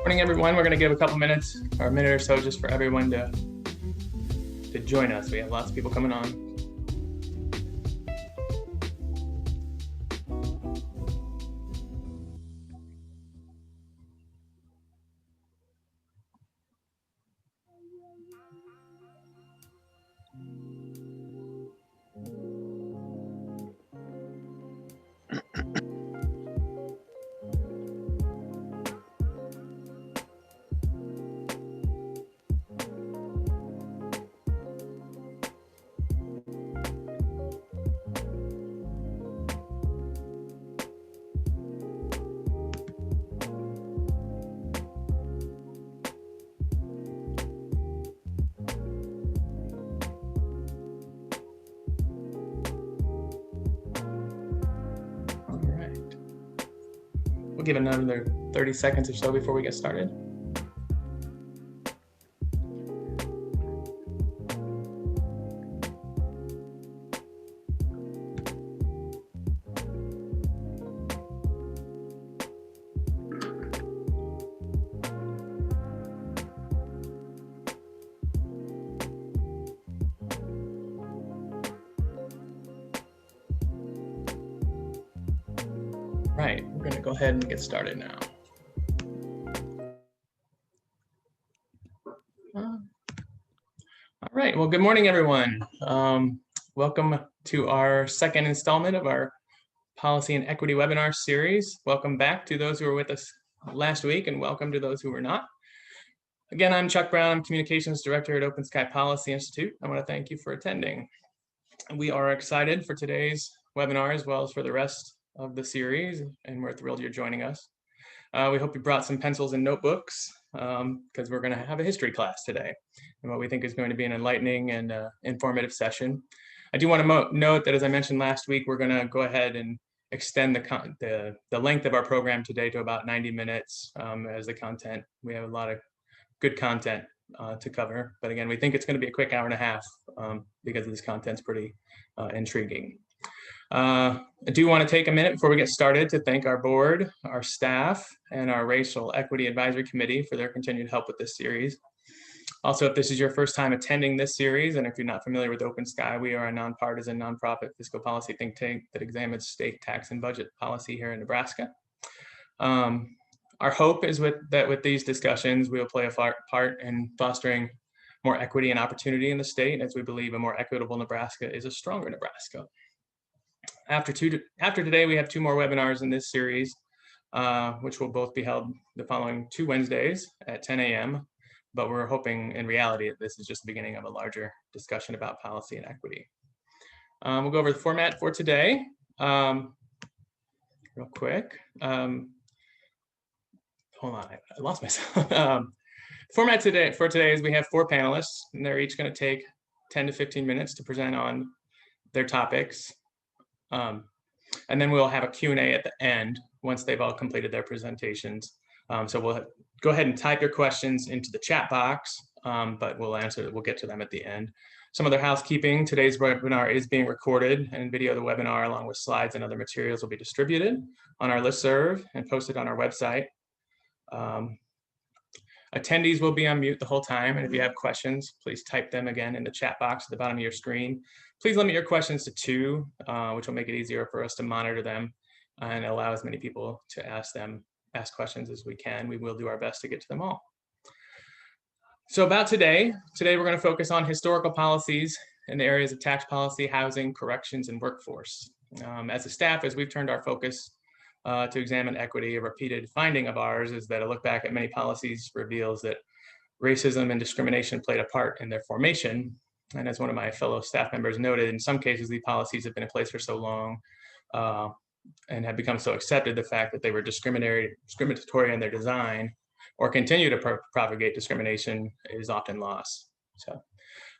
Morning, everyone. We're going to give a couple minutes or a minute or so just for everyone to join us. We have lots of people coming on. Give another 30 seconds or so before we get started. Right, we're going to go ahead and get started now. All right, well, good morning, everyone. Welcome to our second installment of our Policy and Equity webinar series. Welcome back to those who were with us last week, and welcome to those who were not. Again, I'm Chuck Brown, I'm Communications Director at Open Sky Policy Institute. I want to thank you for attending. We are excited for today's webinar as well as for the rest of the series, and we're thrilled you're joining us. We hope you brought some pencils and notebooks because we're going to have a history class today, and what we think is going to be an enlightening and informative session. I do want to note that, as I mentioned last week, we're going to go ahead and extend the length of our program today to about 90 minutes as the content. We have a lot of good content to cover, but again, we think it's going to be a quick hour and a half because this content's pretty intriguing. I do want to take a minute before we get started to thank our board, our staff, and our Racial Equity Advisory Committee for their continued help with this series. Also, if this is your first time attending this series, and if you're not familiar with Open Sky, we are a nonpartisan, nonprofit fiscal policy think tank that examines state tax and budget policy here in Nebraska. Our hope is that with these discussions, we will play a part in fostering more equity and opportunity in the state, as we believe a more equitable Nebraska is a stronger Nebraska. After today, we have two more webinars in this series, which will both be held the following 2 Wednesdays at 10 a.m. But we're hoping, in reality, that this is just the beginning of a larger discussion about policy and equity. We'll go over the format for today real quick. Hold on, I lost myself. Format for today is we have 4 panelists, and they're each going to take 10 to 15 minutes to present on their topics. And then we'll have a Q&A at the end once they've all completed their presentations. So we'll go ahead and type your questions into the chat box, but we'll get to them at the end. Some other housekeeping: today's webinar is being recorded, and video of the webinar along with slides and other materials will be distributed on our listserv and posted on our website. Attendees will be on mute the whole time, and if you have questions, please type them again in the chat box at the bottom of your screen. Please limit your questions to 2, which will make it easier for us to monitor them and allow as many people to ask questions as we can. We will do our best to get to them all. So about today we're going to focus on historical policies in the areas of tax policy, housing, corrections, and workforce. As a staff, as we've turned our focus to examine equity, a repeated finding of ours is that a look back at many policies reveals that racism and discrimination played a part in their formation. And as one of my fellow staff members noted, in some cases, these policies have been in place for so long and have become so accepted, the fact that they were discriminatory in their design or continue to propagate discrimination is often lost. So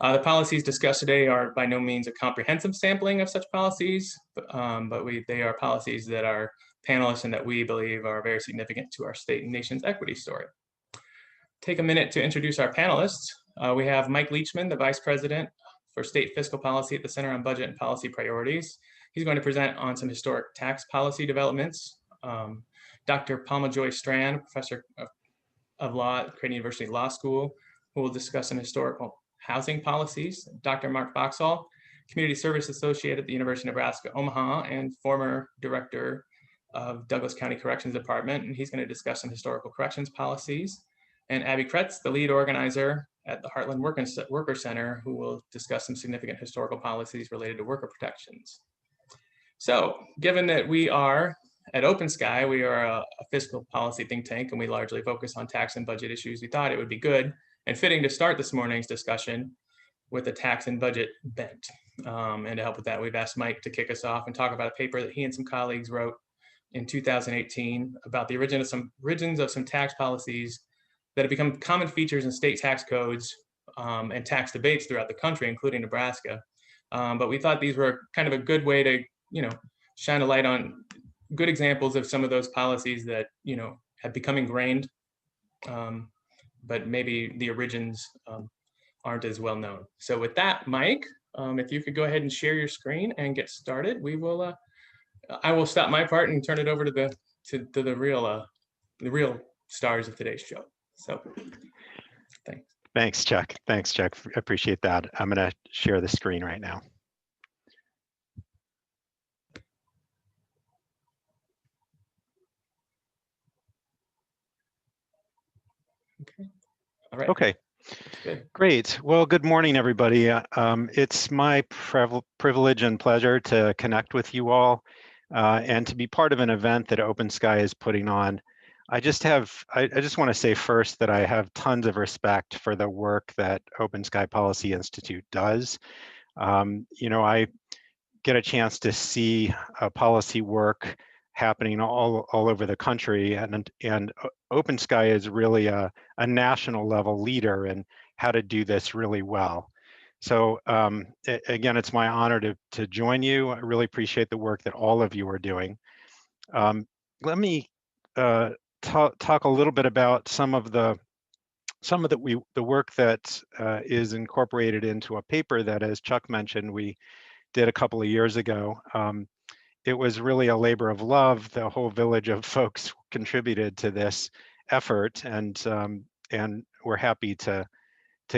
the policies discussed today are by no means a comprehensive sampling of such policies, but they are policies that are panelists and that we believe are very significant to our state and nation's equity story. Take a minute to introduce our panelists. We have Mike Leachman, the Vice President for State Fiscal Policy at the Center on Budget and Policy Priorities. He's going to present on some historic tax policy developments. Dr. Palma Strand, Professor of of Law at Creighton University Law School, who will discuss some historical housing policies. Dr. Mark Foxall, Community Service Associate at the University of Nebraska-Omaha and former Director of Douglas County Corrections Department, and he's going to discuss some historical corrections policies. And Abbie Kretz, the lead organizer at the Heartland Workers Center, who will discuss some significant historical policies related to worker protections. So, given that we are at Open Sky, we are a fiscal policy think tank, and we largely focus on tax and budget issues. We thought it would be good and fitting to start this morning's discussion with a tax and budget bent. And to help with that, we've asked Mike to kick us off and talk about a paper that he and some colleagues wrote in 2018 about the origins of some tax policies that have become common features in state tax codes and tax debates throughout the country, including Nebraska. But we thought these were kind of a good way to, shine a light on good examples of some of those policies that, have become ingrained, but maybe the origins aren't as well known. So with that, Mike, if you could go ahead and share your screen and get started, we will. I will stop my part and turn it over to the real stars of today's show. So, thanks. Thanks, Chuck. Thanks, Chuck. Appreciate that. I'm going to share the screen right now. Okay. All right. Okay. Good. Great. Well, good morning, everybody. It's my privilege and pleasure to connect with you all and to be part of an event that Open Sky is putting on. I just want to say first that I have tons of respect for the work that Open Sky Policy Institute does. I get a chance to see policy work happening all over the country, and Open Sky is really a national level leader in how to do this really well. So again, it's my honor to join you. I really appreciate the work that all of you are doing. Let me talk a little bit about some of the work that is incorporated into a paper that, as Chuck mentioned, we did a couple of years ago. It was really a labor of love. The whole village of folks contributed to this effort, and we're happy to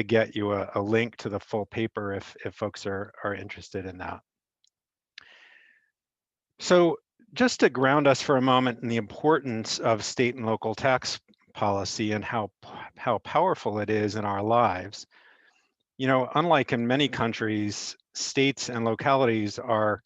get you a link to the full paper if folks are interested in that. So just to ground us for a moment in the importance of state and local tax policy and how powerful it is in our lives, unlike in many countries, states and localities are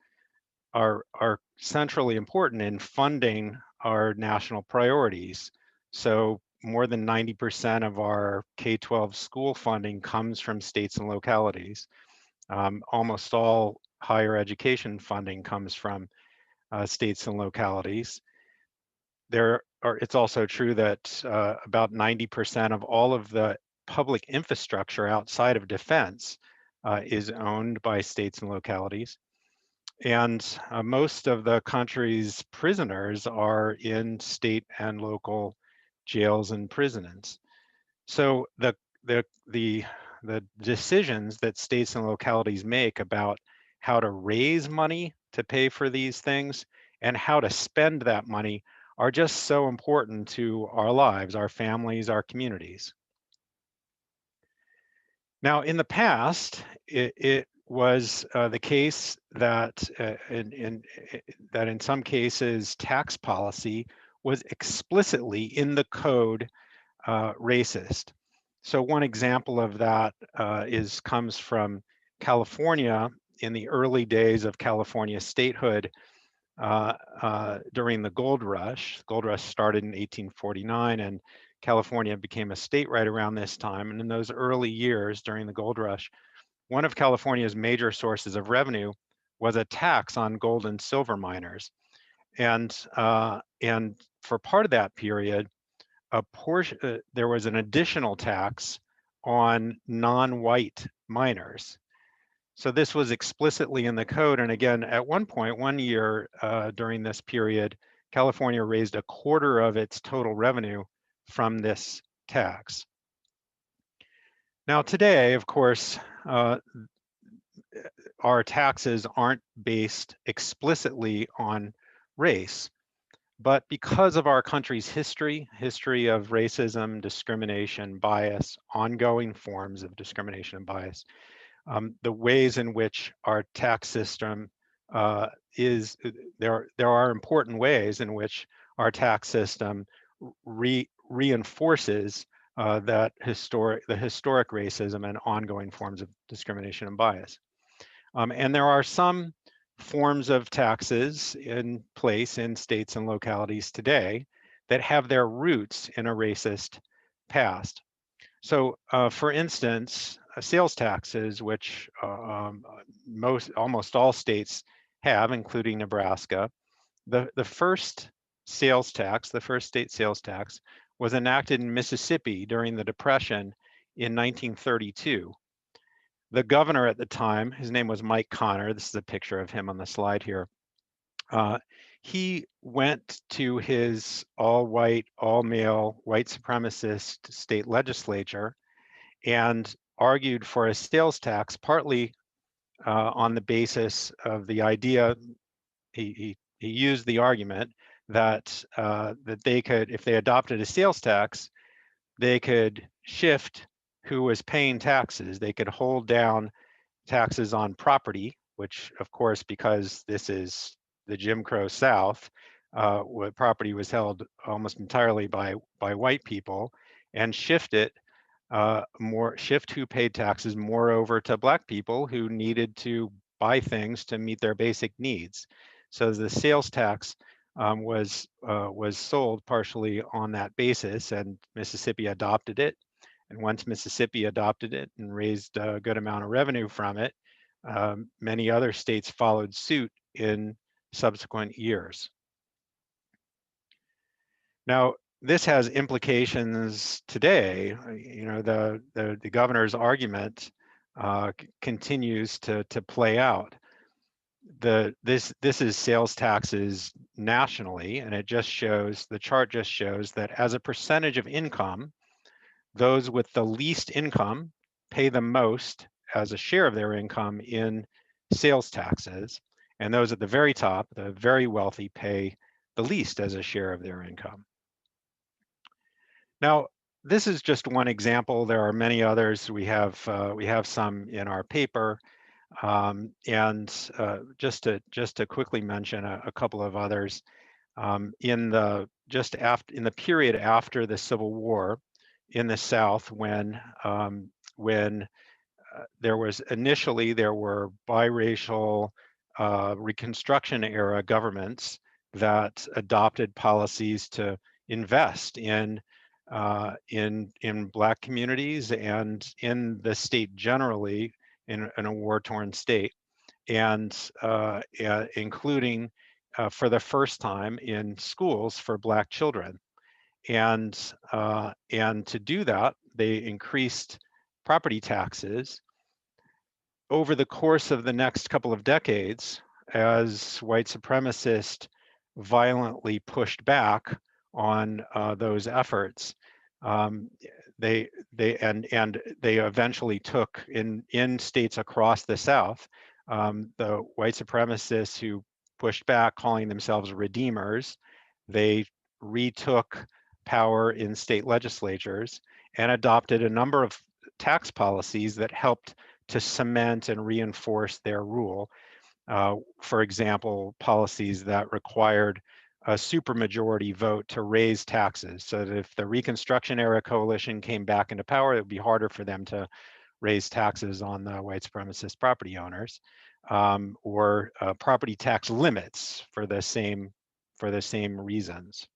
centrally important in funding our national priorities. So more than 90% of our K-12 school funding comes from states and localities. Almost all higher education funding comes from states and localities. It's also true that about 90% of all of the public infrastructure outside of defense is owned by states and localities. And most of the country's prisoners are in state and local jails and prisons. So the decisions that states and localities make about how to raise money to pay for these things and how to spend that money are just so important to our lives, our families, our communities. Now, in the past, it was the case that in some cases tax policy was explicitly in the code racist. So one example of that comes from California in the early days of California statehood during the gold rush. The gold rush started in 1849 and California became a state right around this time. And in those early years during the gold rush, one of California's major sources of revenue was a tax on gold and silver miners. And for part of that period, there was an additional tax on non-white miners. So this was explicitly in the code. And again, at one year during this period, California raised a quarter of its total revenue from this tax. Now today, of course, our taxes aren't based explicitly on race, But because of our country's history of racism, discrimination, bias, ongoing forms of discrimination and bias, the ways in which our tax system there are important ways in which our tax system reinforces the historic racism and ongoing forms of discrimination and bias. And there are some forms of taxes in place in states and localities today that have their roots in a racist past. So, for instance, sales taxes, which almost all states have, including Nebraska, the first sales tax, the first state sales tax, was enacted in Mississippi during the Depression in 1932. The governor at the time, his name was Mike Connor. This is a picture of him on the slide here. He went to his all-white, all-male, white supremacist state legislature and argued for a sales tax, partly on the basis of the idea. He used the argument that that they could, if they adopted a sales tax, they could shift who was paying taxes. They could hold down taxes on property, which, of course, because this is the Jim Crow South, where property was held almost entirely by white people, and shift who paid taxes more over to Black people who needed to buy things to meet their basic needs. So the sales tax was sold partially on that basis, and Mississippi adopted it. And once Mississippi adopted it and raised a good amount of revenue from it, many other states followed suit in subsequent years. Now, this has implications today. You know, the governor's argument continues to play out. This is sales taxes nationally, and it just shows, the chart just shows that as a percentage of income, those with the least income pay the most as a share of their income in sales taxes, and those at the very top, the very wealthy, pay the least as a share of their income. Now, this is just one example. There are many others. We have some in our paper, and just to quickly mention a couple of others. In the period after the Civil War in the South, when there were biracial Reconstruction era governments that adopted policies to invest in Black communities and in the state generally, in a war-torn state, and including for the first time in schools for Black children. And to do that, they increased property taxes over the course of the next couple of decades as white supremacists violently pushed back on those efforts. They eventually took in states across the South, the white supremacists who pushed back, calling themselves redeemers, they retook power in state legislatures and adopted a number of tax policies that helped to cement and reinforce their rule. For example, policies that required a supermajority vote to raise taxes, so that if the Reconstruction era coalition came back into power, it would be harder for them to raise taxes on the white supremacist property owners, or property tax limits for the same reasons.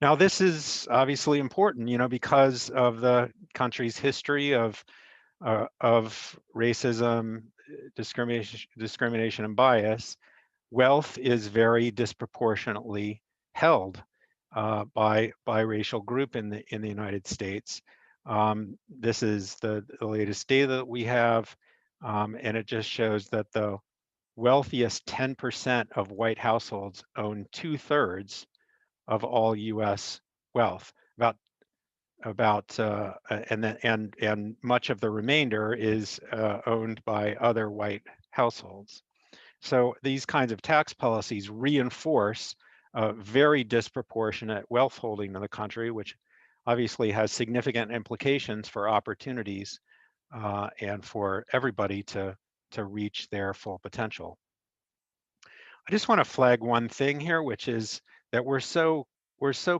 Now, this is obviously important, you know, because of the country's history of racism, discrimination, and bias. Wealth is very disproportionately held by racial group in the United States. This is the latest data that we have, and it just shows that the wealthiest 10% of white households own 2/3 of all U.S. wealth. And much of the remainder is owned by other white households. So these kinds of tax policies reinforce very disproportionate wealth holding in the country, which obviously has significant implications for opportunities and for everybody to reach their full potential. I just want to flag one thing here, which is that we're so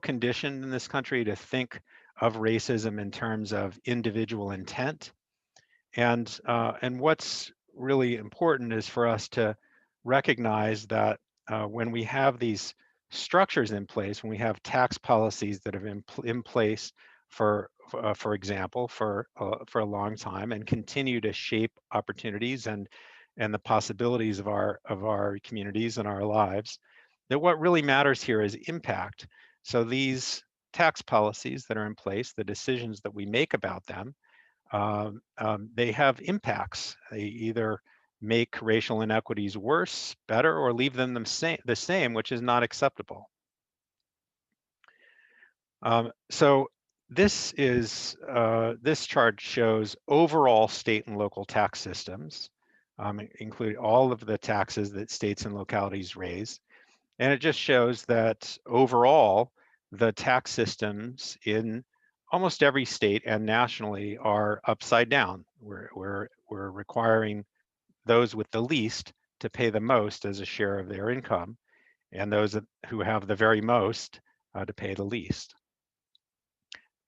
conditioned in this country to think of racism in terms of individual intent, and what's really important is for us to recognize that when we have these structures in place, when we have tax policies that have been in place for example, for a long time and continue to shape opportunities and the possibilities of our communities and our lives, that what really matters here is impact. So these tax policies that are in place, the decisions that we make about them, they have impacts. They either make racial inequities worse, better, or leave them the same, which is not acceptable. So this chart shows overall state and local tax systems, including all of the taxes that states and localities raise. And it just shows that overall, the tax systems in almost every state and nationally are upside down. We're requiring those with the least to pay the most as a share of their income, and those who have the very most to pay the least.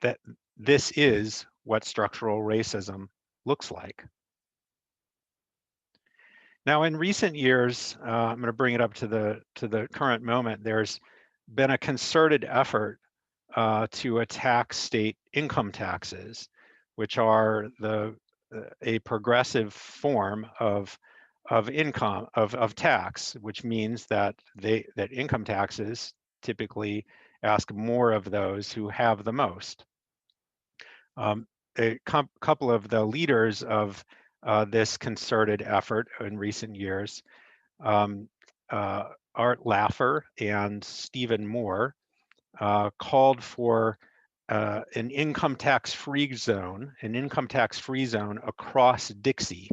That this is what structural racism looks like. Now, in recent years, I'm going to bring it up to the current moment. There's been a concerted effort to attack state income taxes, which are a progressive form of tax, which means that income taxes typically ask more of those who have the most. A couple of the leaders of this concerted effort in recent years, Art Laffer and Stephen Moore, called for an income tax-free zone across Dixie.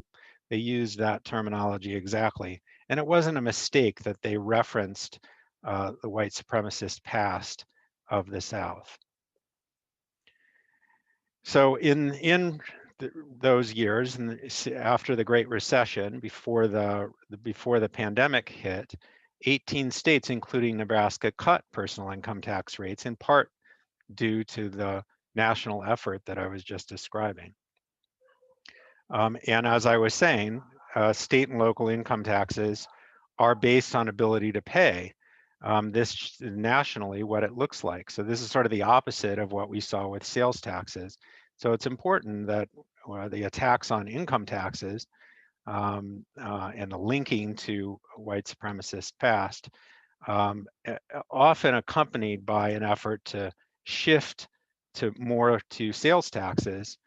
They used that terminology exactly. And it wasn't a mistake that they referenced the white supremacist past of the South. So in those years, and after the Great Recession, before the pandemic hit, 18 states, including Nebraska, cut personal income tax rates, in part due to the national effort that I was just describing. And as I was saying, state and local income taxes are based on ability to pay. This nationally what it looks like. So this is sort of the opposite of what we saw with sales taxes. So it's important that the attacks on income taxes and the linking to white supremacist past, often accompanied by an effort to shift more to sales taxes.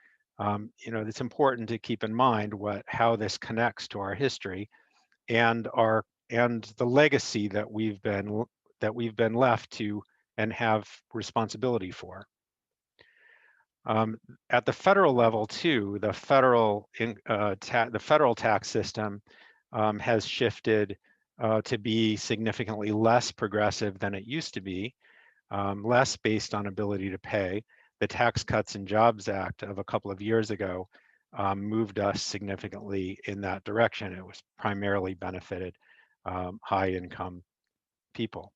It's important to keep in mind how this connects to our history and the legacy that we've been left to and have responsibility for. At the federal level too, the federal tax system has shifted to be significantly less progressive than it used to be, less based on ability to pay. The Tax Cuts and Jobs Act of a couple of years ago moved us significantly in that direction. It was primarily benefited high income people.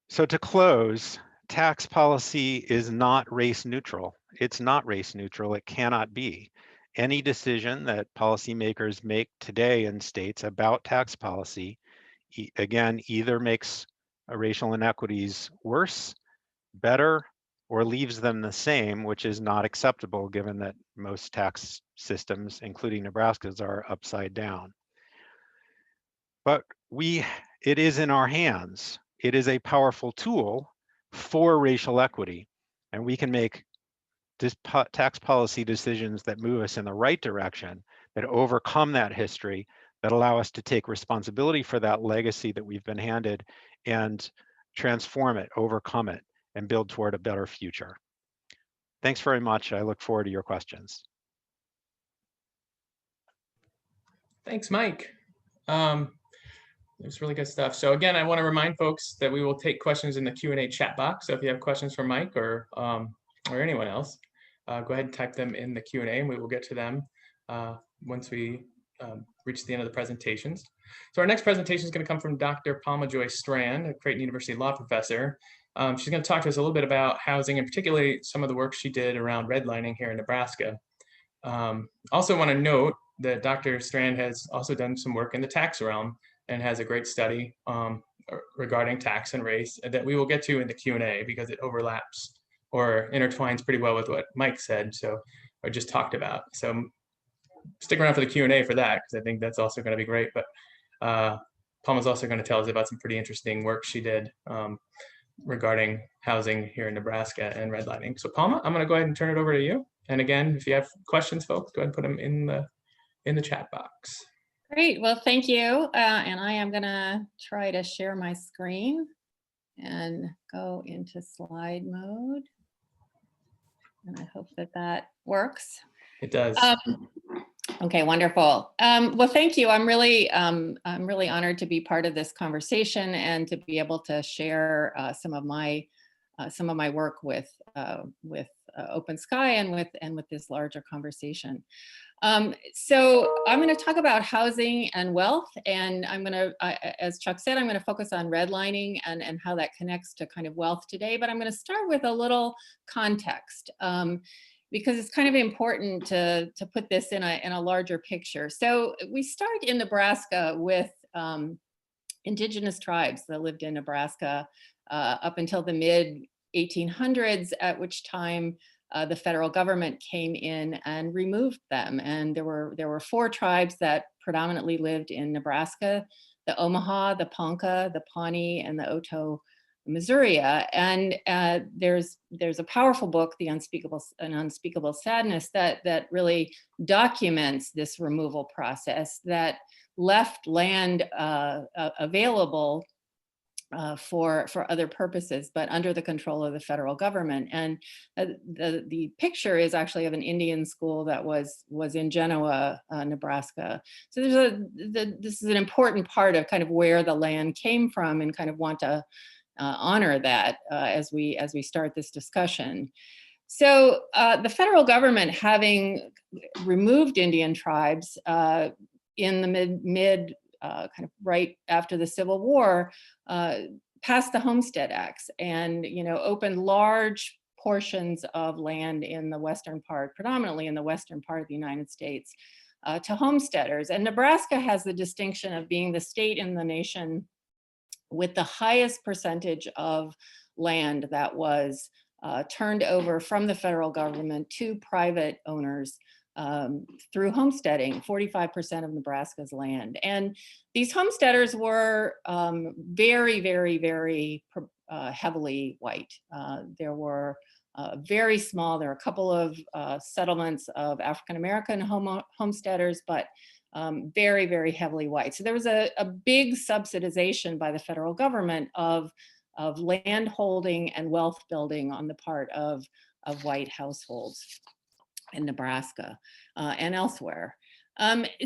So to close, tax policy is not race neutral. It's not race neutral. It cannot be. Any decision that policymakers make today in states about tax policy, again, either makes racial inequities worse, better, or leaves them the same, which is not acceptable given that most tax systems, including Nebraska's, are upside down. But it is in our hands. It is a powerful tool for racial equity, and we can make tax policy decisions that move us in the right direction, that overcome that history, that allow us to take responsibility for that legacy that we've been handed and transform it, overcome it, and build toward a better future. Thanks very much. I look forward to your questions. Thanks, Mike. It's really good stuff. So again, I want to remind folks that we will take questions in the Q&A chat box. So if you have questions for Mike or anyone else, go ahead and type them in the Q&A and we will get to them once we reach the end of the presentations. So our next presentation is going to come from Dr. Palma Joy Strand, a Creighton University law professor. She's going to talk to us a little bit about housing and particularly some of the work she did around redlining here in Nebraska. Also want to note that Dr. Strand has also done some work in the tax realm and has a great study regarding tax and race that we will get to in the Q&A because it overlaps or intertwines pretty well with what Mike said, so or just talked about. So stick around for the Q&A for that because I think that's also going to be great. But Palma's also going to tell us about some pretty interesting work she did regarding housing here in Nebraska and redlining. So Palma, I'm going to go ahead and turn it over to you. And again, if you have questions, folks, go ahead and put them in the chat box. Great, well, thank you. And I am gonna try to share my screen and go into slide mode. And I hope that that works. It does. Okay, wonderful. Well, thank you. I'm really honored to be part of this conversation and to be able to share some of my work with Open Sky and with this larger conversation. So I'm going to talk about housing and wealth, and I'm going to, as Chuck said, I'm going to focus on redlining and how that connects to kind of wealth today. But I'm going to start with a little context because it's kind of important to put this in a larger picture. So we start in Nebraska with indigenous tribes that lived in Nebraska up until the mid 1800s, at which time the federal government came in and removed them. And there were 4 tribes that predominantly lived in Nebraska: the Omaha, the Ponca, the Pawnee, and the Oto Missouria. And there's a powerful book, An Unspeakable Sadness, that really documents this removal process that left land available for other purposes, but under the control of the federal government. And the picture is actually of an Indian school that was in Genoa, Nebraska. So this is an important part of kind of where the land came from, and kind of want to honor that as we start this discussion. So the federal government, having removed Indian tribes in the mid kind of right after the Civil War, passed the Homestead Acts and, opened large portions of land in the western part, predominantly in the western part of the United States, to homesteaders. And Nebraska has the distinction of being the state in the nation with the highest percentage of land that was turned over from the federal government to private owners through homesteading, 45% of Nebraska's land. And these homesteaders were very, very, very heavily white. There were very small, there were a couple of settlements of African-American homesteaders, but very, very heavily white. So there was a big subsidization by the federal government of land holding and wealth building on the part of white households in Nebraska and elsewhere.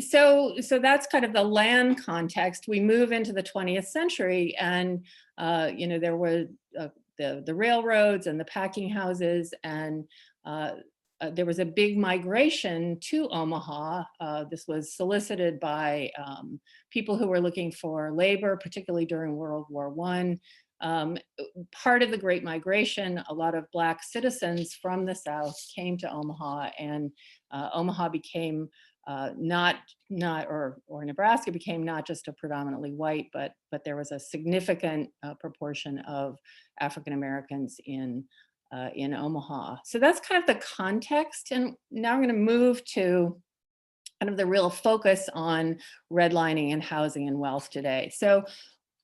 So that's kind of the land context. We move into the 20th century, and there were the railroads and the packing houses, and there was a big migration to Omaha. This was solicited by people who were looking for labor, particularly during World War I. Part of the Great Migration, a lot of Black citizens from the South came to Omaha, and Omaha became Nebraska became not just a predominantly white, but there was a significant proportion of African Americans in Omaha. So that's kind of the context. And now I'm going to move to kind of the real focus on redlining and housing and wealth today. So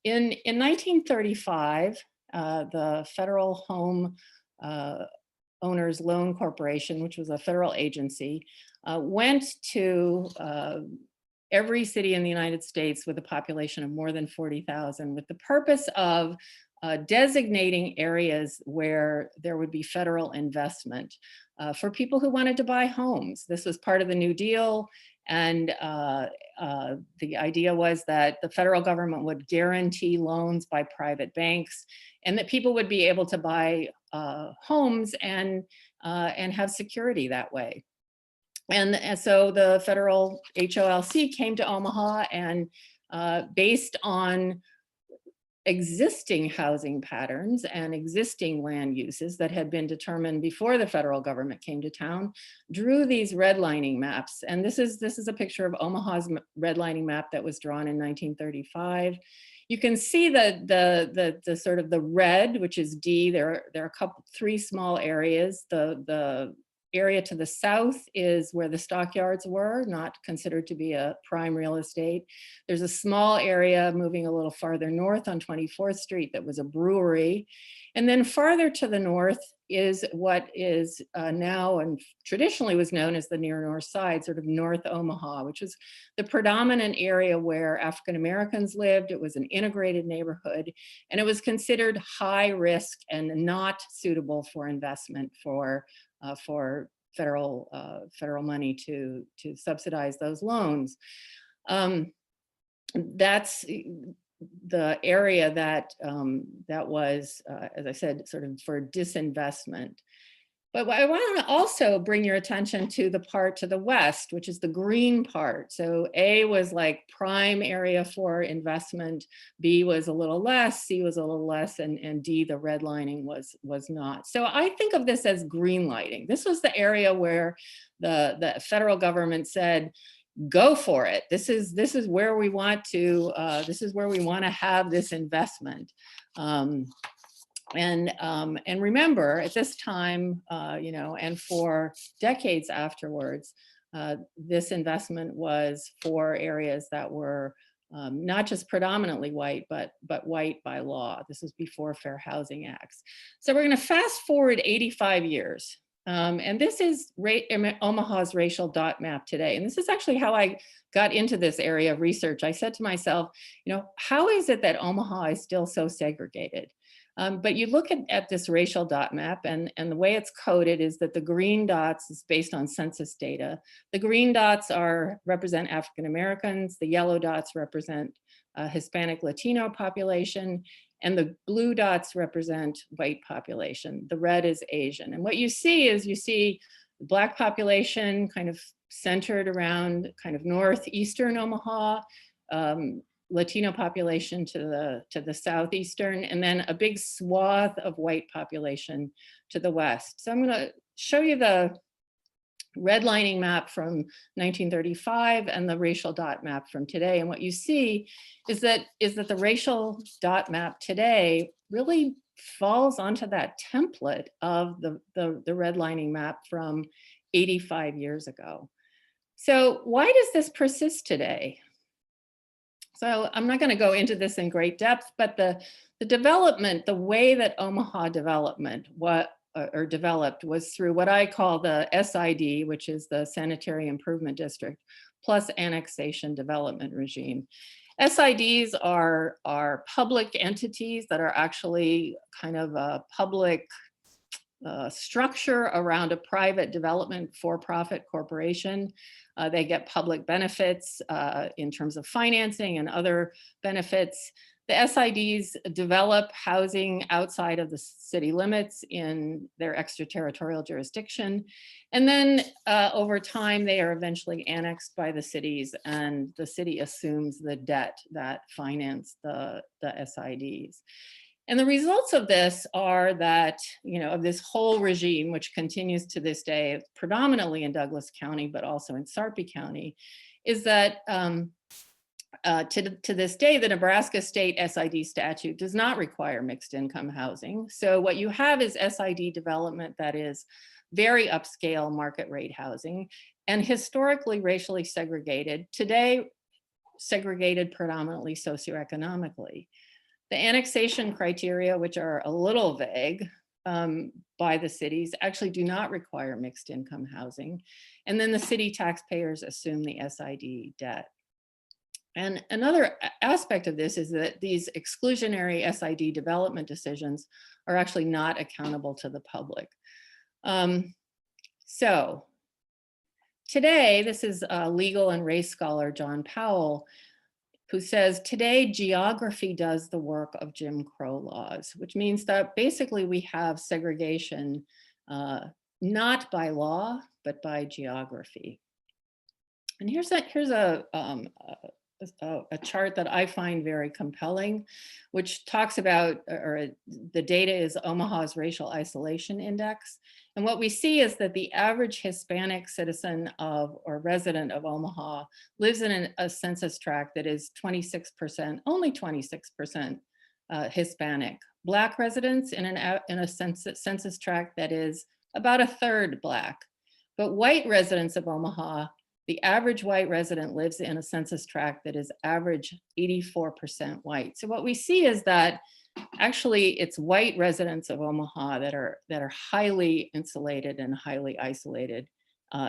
in 1935, the Federal Home Owners Loan Corporation, which was a federal agency, went to every city in the United States with a population of more than 40,000 with the purpose of designating areas where there would be federal investment for people who wanted to buy homes. This was part of the New Deal, And the idea was that the federal government would guarantee loans by private banks, and that people would be able to buy homes and have security that way. And so the federal HOLC came to Omaha, and based on existing housing patterns and existing land uses that had been determined before the federal government came to town, drew these redlining maps. And this is a picture of Omaha's redlining map that was drawn in 1935. You can see the sort of the red, which is D. There are three small areas. The area to the south is where the stockyards were, not considered to be a prime real estate. There's a small area moving a little farther north on 24th Street that was a brewery. And then farther to the north is what is now and traditionally was known as the near north side, sort of North Omaha, which was the predominant area where African Americans lived. It was an integrated neighborhood, and it was considered high risk and not suitable for investment for federal money to subsidize those loans. That's the area that was, as I said, sort of for disinvestment. But I want to also bring your attention to the part to the west, which is the green part. So A was like prime area for investment, B was a little less, C was a little less, and D, the redlining was not. So I think of this as green lighting. This was the area where the federal government said, go for it. This is where we want to, have this investment. And remember, at this time, and for decades afterwards, this investment was for areas that were not just predominantly white, but white by law. This was before Fair Housing Acts. So we're going to fast forward 85 years. And this is Omaha's racial dot map today. And this is actually how I got into this area of research. I said to myself, how is it that Omaha is still so segregated? But you look at this racial dot map, and the way it's coded is that the green dots is based on census data. The green dots represent African Americans, the yellow dots represent Hispanic Latino population, and the blue dots represent white population. The red is Asian. And what you see is the Black population kind of centered around kind of northeastern Omaha, Latino population to the southeastern, and then a big swath of white population to the west. So I'm going to show you the redlining map from 1935 and the racial dot map from today. And what you see is that the racial dot map today really falls onto that template of the redlining map from 85 years ago. So why does this persist today? So I'm not going to go into this in great depth, but the development, the way that Omaha developed was through what I call the SID, which is the Sanitary Improvement District, plus annexation development regime. SIDs are public entities that are actually kind of a public structure around a private development for-profit corporation. They get public benefits in terms of financing and other benefits. The SIDs develop housing outside of the city limits in their extraterritorial jurisdiction. And then over time, they are eventually annexed by the cities, and the city assumes the debt that finance the SIDs. And the results of this are that, of this whole regime, which continues to this day, predominantly in Douglas County, but also in Sarpy County, is that to this day, the Nebraska State SID statute does not require mixed income housing. So what you have is SID development that is very upscale market rate housing and historically racially segregated, today segregated predominantly socioeconomically. The annexation criteria, which are a little vague by the cities, actually do not require mixed income housing. And then the city taxpayers assume the SID debt. And another aspect of this is that these exclusionary SID development decisions are actually not accountable to the public. So today, this is legal and race scholar John Powell, who says, today geography does the work of Jim Crow laws, which means that basically we have segregation not by law, but by geography. And here's a chart that I find very compelling, which talks about, or the data is Omaha's Racial Isolation Index. And what we see is that the average Hispanic citizen of or resident of Omaha lives in a census tract that is 26%, only 26% Hispanic. Black residents in a census tract that is about a third Black. But white residents of Omaha, the average white resident lives in a census tract that is average 84% white. So what we see is that actually it's white residents of Omaha that are highly insulated and highly isolated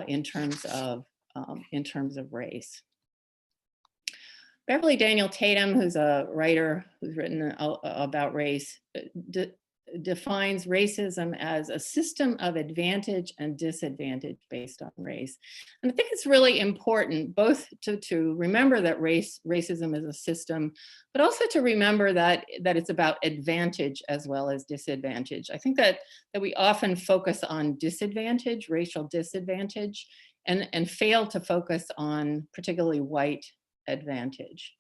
in terms of race. Beverly Daniel Tatum, who's a writer who's written about race, defines racism as a system of advantage and disadvantage based on race. And I think it's really important both to remember that racism is a system, but also to remember that it's about advantage as well as disadvantage. I think that we often focus on disadvantage, racial disadvantage, and fail to focus on particularly white advantage.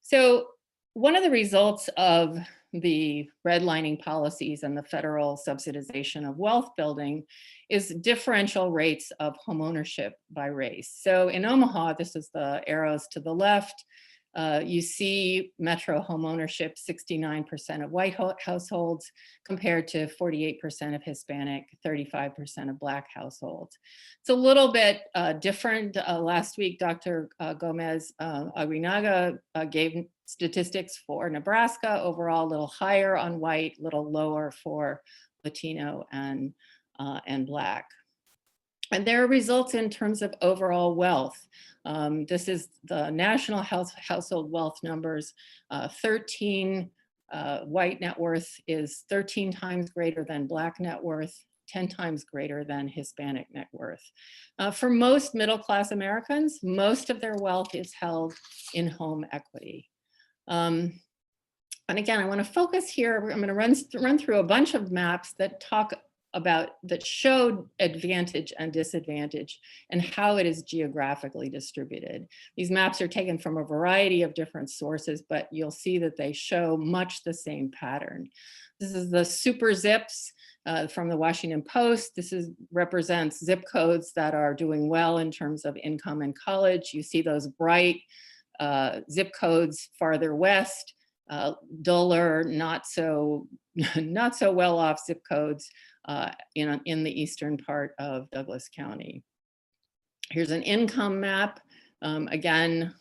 So one of the results of the redlining policies and the federal subsidization of wealth building is differential rates of homeownership by race. So in Omaha, this is the arrows to the left, you see metro homeownership, 69% of white households compared to 48% of Hispanic, 35% of Black households. It's a little bit different. Last week, Dr. Gomez Aguinaga gave statistics for Nebraska, overall a little higher on white, little lower for Latino and Black. And there are results in terms of overall wealth. This is the national household wealth numbers. 13 white net worth is 13 times greater than Black net worth, 10 times greater than Hispanic net worth. For most middle-class Americans, most of their wealth is held in home equity. And again, I want to focus here. I'm going to run through a bunch of maps that showed advantage and disadvantage and how it is geographically distributed. These maps are taken from a variety of different sources, but you'll see that they show much the same pattern. This is the super zips from the Washington Post. This represents zip codes that are doing well in terms of income and college. You see those bright zip codes farther west, duller, not so well off zip codes in the eastern part of Douglas County. Here's an income map. Again,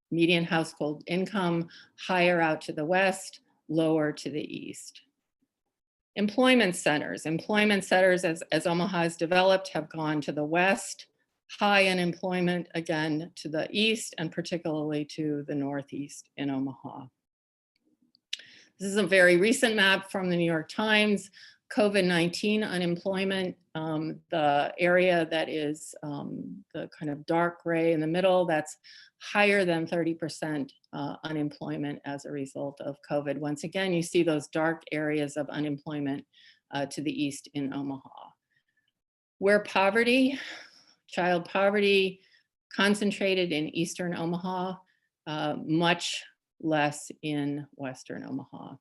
median household income higher out to the west, lower to the east. Employment centers. Employment centers, as Omaha has developed, have gone to the west. High unemployment, again, to the east, and particularly to the northeast in Omaha. This is a very recent map from the New York Times. COVID-19 unemployment, the area that is the kind of dark gray in the middle, that's higher than 30% unemployment as a result of COVID. Once again, you see those dark areas of unemployment to the east in Omaha. Where poverty, child poverty, concentrated in eastern Omaha, much less in western Omaha.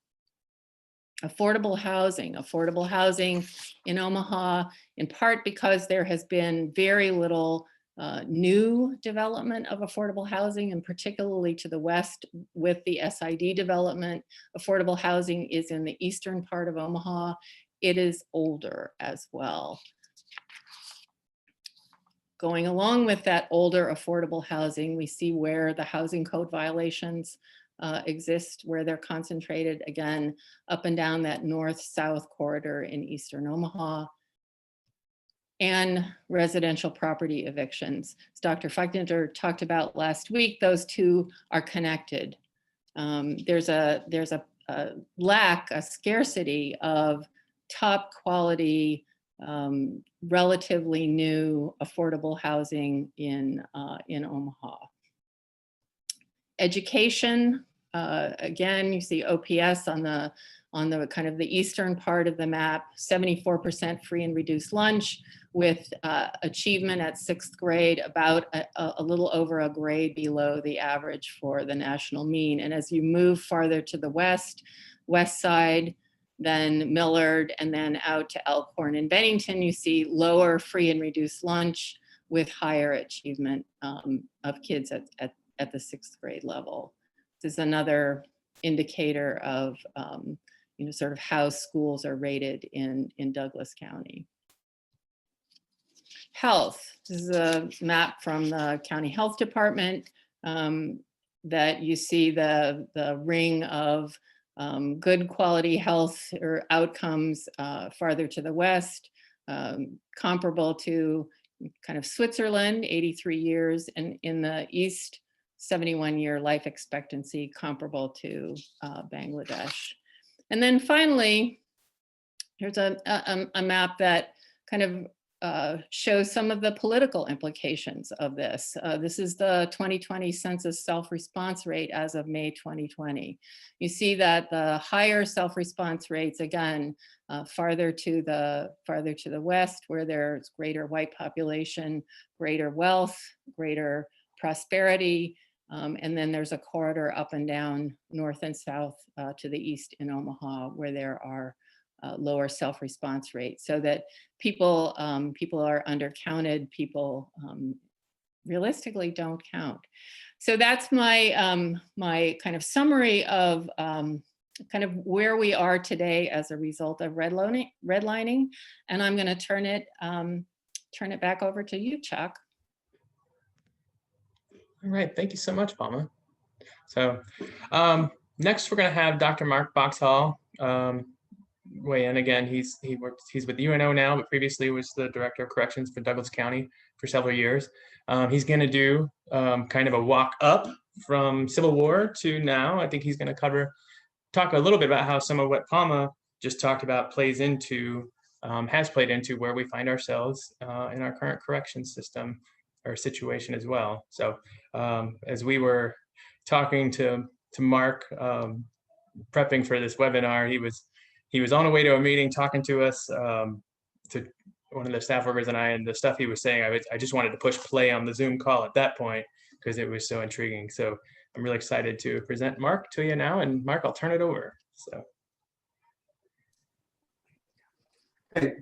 Affordable housing in Omaha, in part because there has been very little new development of affordable housing, and particularly to the west with the SID development. Affordable housing is in the eastern part of Omaha. It is older as well. Going along with that older affordable housing, we see where the housing code violations exist, where they're concentrated, again, up and down that north-south corridor in eastern Omaha, and residential property evictions. As Dr. Feichner talked about last week, those two are connected. There's a scarcity of top quality relatively new affordable housing in Omaha. Education, again, you see OPS on the kind of the eastern part of the map, 74% free and reduced lunch, with achievement at 6th grade about a little over a grade below the average for the national mean. And as you move farther to the west side, then Millard, and then out to Elkhorn and Bennington, you see lower free and reduced lunch with higher achievement of kids at the 6th grade level. This is another indicator of sort of how schools are rated in Douglas County. Health, this is a map from the county health department that you see the ring of good quality health or outcomes farther to the west, comparable to kind of Switzerland, 83 years, and in the east, 71-year life expectancy comparable to Bangladesh. And then finally, here's a map that kind of shows some of the political implications of this. This is the 2020 census self-response rate as of May 2020. You see that the higher self-response rates, again, farther to the west, where there's greater white population, greater wealth, greater prosperity, and then there's a corridor up and down north and south to the east in Omaha, where there are lower self-response rates, so that people are undercounted, people realistically don't count. So that's my my kind of summary of kind of where we are today as a result of redlining, and I'm going to turn it back over to you, Chuck. All right, thank you so much, Palma. So next we're going to have Dr. Mark Foxall weigh in again. He's with UNO now, but previously was the Director of Corrections for Douglas County for several years. He's going to do kind of a walk up from Civil War to now. I think he's going to talk a little bit about how some of what Palma just talked about has played into where we find ourselves in our current corrections system or situation as well. So as we were talking to Mark, prepping for this webinar, he was on the way to a meeting talking to us, to one of the staff workers and I, and the stuff he was saying, I just wanted to push play on the Zoom call at that point because it was so intriguing. So I'm really excited to present Mark to you now, and Mark, I'll turn it over. So. Hey,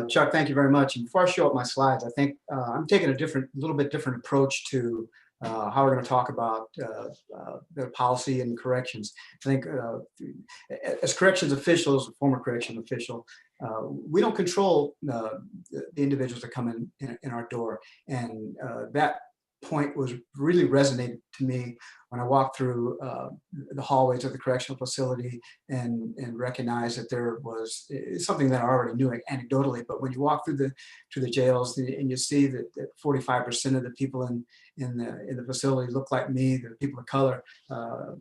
Chuck, thank you very much. And before I show up my slides, I think I'm taking a little bit different approach to how we're going to talk about the policy and corrections. I think as corrections officials, former correction official, we don't control the individuals that come in our door. And that point was really resonated to me when I walked through the hallways of the correctional facility and recognized that there was something that I already knew anecdotally, but when you walk through the jails and you see that 45% of the people in the facility look like me, the people of color,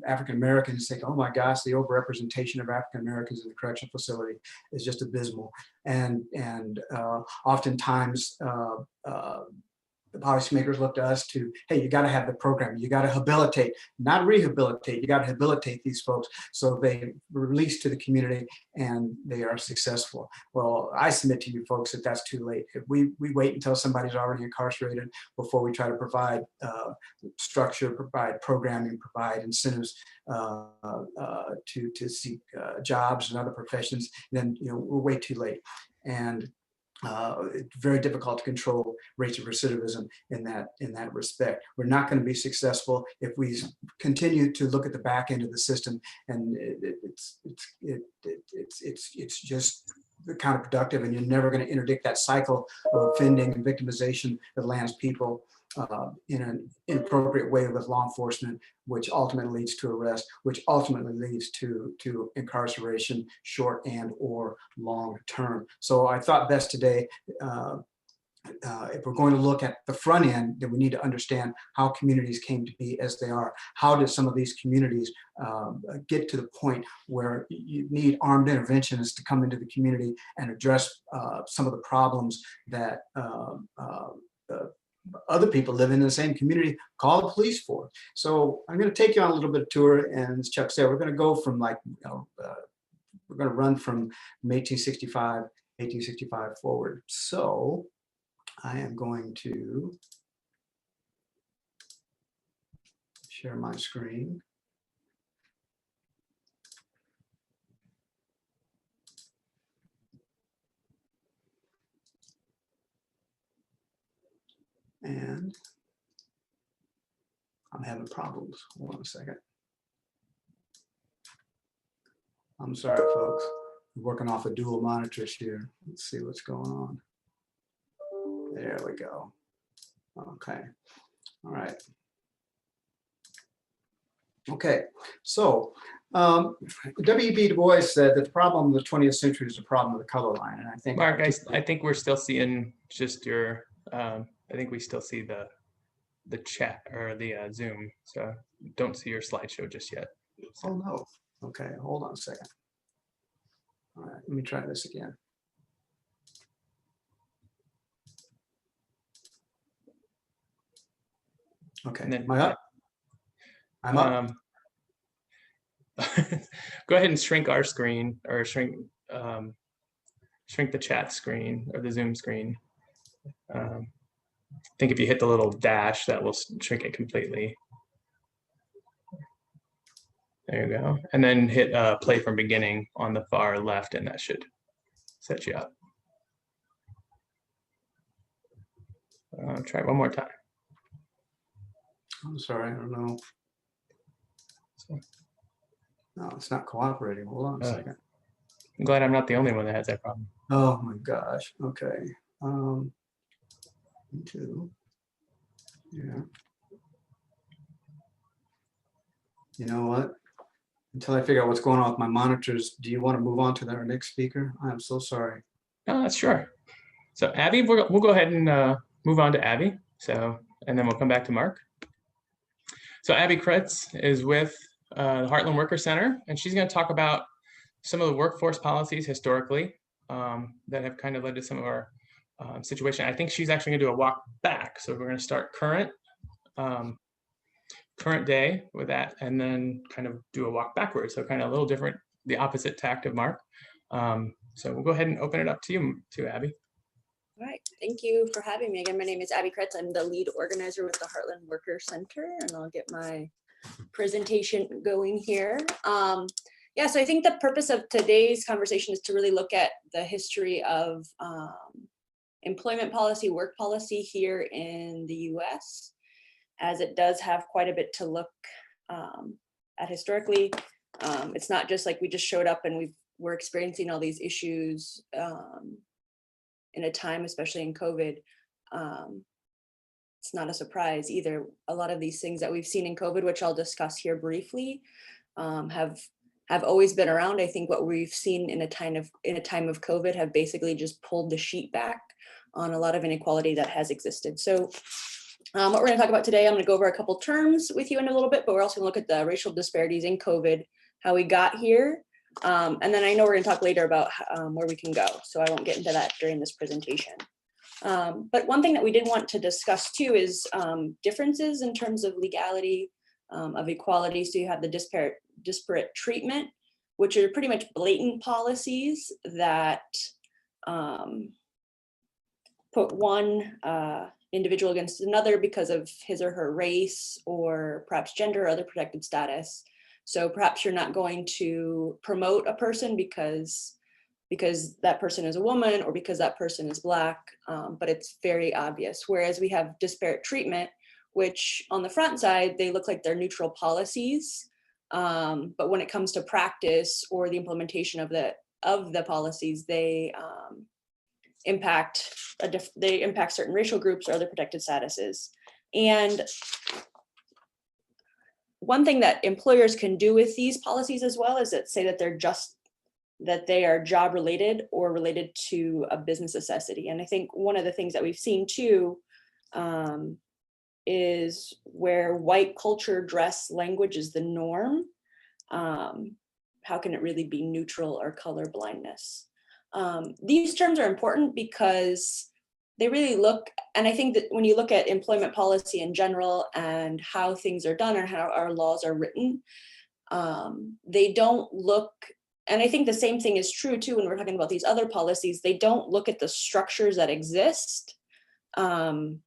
African Americans, think, oh my gosh, the overrepresentation of African Americans in the correctional facility is just abysmal. And oftentimes the policymakers look to us to, hey, you got to have the program, you got to habilitate, not rehabilitate, you got to habilitate these folks so they release to the community and they are successful. Well, I submit to you folks that that's too late. If we wait until somebody's already incarcerated before we try to provide structure, provide programming, provide incentives to seek jobs and other professions, then we're way too late. And it's very difficult to control rates of recidivism in that respect. We're not going to be successful if we continue to look at the back end of the system, and it's just counterproductive, and you're never going to interdict that cycle of offending and victimization that lands people in an inappropriate way with law enforcement, which ultimately leads to arrest, which ultimately leads to incarceration, short and or long term. So I thought best today if we're going to look at the front end, then we need to understand how communities came to be as they are. How did some of these communities get to the point where you need armed interventionists to come into the community and address some of the problems that other people living in the same community call the police for. So I'm going to take you on a little bit of tour, and as Chuck said, we're going to go from like, we're going to run from 1865 forward. So I am going to share my screen. And I'm having problems. Hold on a second. I'm sorry, folks. I'm working off of dual monitors here. Let's see what's going on. There we go. Okay. All right. Okay. So W.B. Du Bois said that the problem of the 20th century is the problem of the color line. And I think, Mark, I think we're still seeing just your, I think we still see the chat or the Zoom. So don't see your slideshow just yet. oh no. Okay, hold on a second. All right, let me try this again. Okay, And then, am I up? I'm up. Go ahead and shrink our screen, or shrink the chat screen or the Zoom screen. I think if you hit the little dash, that will shrink it completely. There you go. And then hit play from beginning on the far left, and that should set you up. Try it one more time. I'm sorry, I don't know. No, it's not cooperating. Hold on a second. I'm glad I'm not the only one that has that problem. Oh my gosh. Okay. Me too. Yeah. You know what? Until I figure out what's going on with my monitors, do you want to move on to our next speaker? I'm so sorry. No, that's sure. So Abbie, we'll go ahead and move on to Abbie. So, and then we'll come back to Mark. So Abbie Kretz is with the Heartland Workers Center, and she's going to talk about some of the workforce policies historically that have kind of led to some of our situation. I think she's actually going to do a walk back. So we're going to start current day with that, and then kind of do a walk backwards. So kind of a little different, the opposite tact of Mark. So we'll go ahead and open it up to you, Abbie. All right, thank you for having me again. My name is Abbie Kretz. I'm the lead organizer with the Heartland Workers Center, and I'll get my presentation going here. Yeah, so I think the purpose of today's conversation is to really look at the history of employment policy, work policy here in the US, as it does have quite a bit to look at historically. It's not just like we just showed up and we're experiencing all these issues in a time, especially in COVID. It's not a surprise either. A lot of these things that we've seen in COVID, which I'll discuss here briefly, have always been around. I think what we've seen in a time of COVID have basically just pulled the sheet back on a lot of inequality that has existed. So what we're going to talk about today, I'm going to go over a couple terms with you in a little bit, but we're also going to look at the racial disparities in COVID, how we got here. And then I know we're going to talk later about where we can go. So I won't get into that during this presentation. But one thing that we did want to discuss too is differences in terms of legality, of equality. So you have the disparate treatment, which are pretty much blatant policies that put one individual against another because of his or her race or perhaps gender or other protected status. So perhaps you're not going to promote a person because that person is a woman or because that person is Black, but it's very obvious. Whereas we have disparate treatment, which on the front side, they look like they're neutral policies. But when it comes to practice or the implementation of the policies, they impact certain racial groups or other protected statuses. And one thing that employers can do with these policies as well is that say that they're just that they are job related or related to a business necessity. And I think one of the things that we've seen too is where white culture dress language is the norm. How can it really be neutral or color blindness? These terms are important because they really look, and I think that when you look at employment policy in general and how things are done and how our laws are written, they don't look, and I think the same thing is true too when we're talking about these other policies, they don't look at the structures that exist. When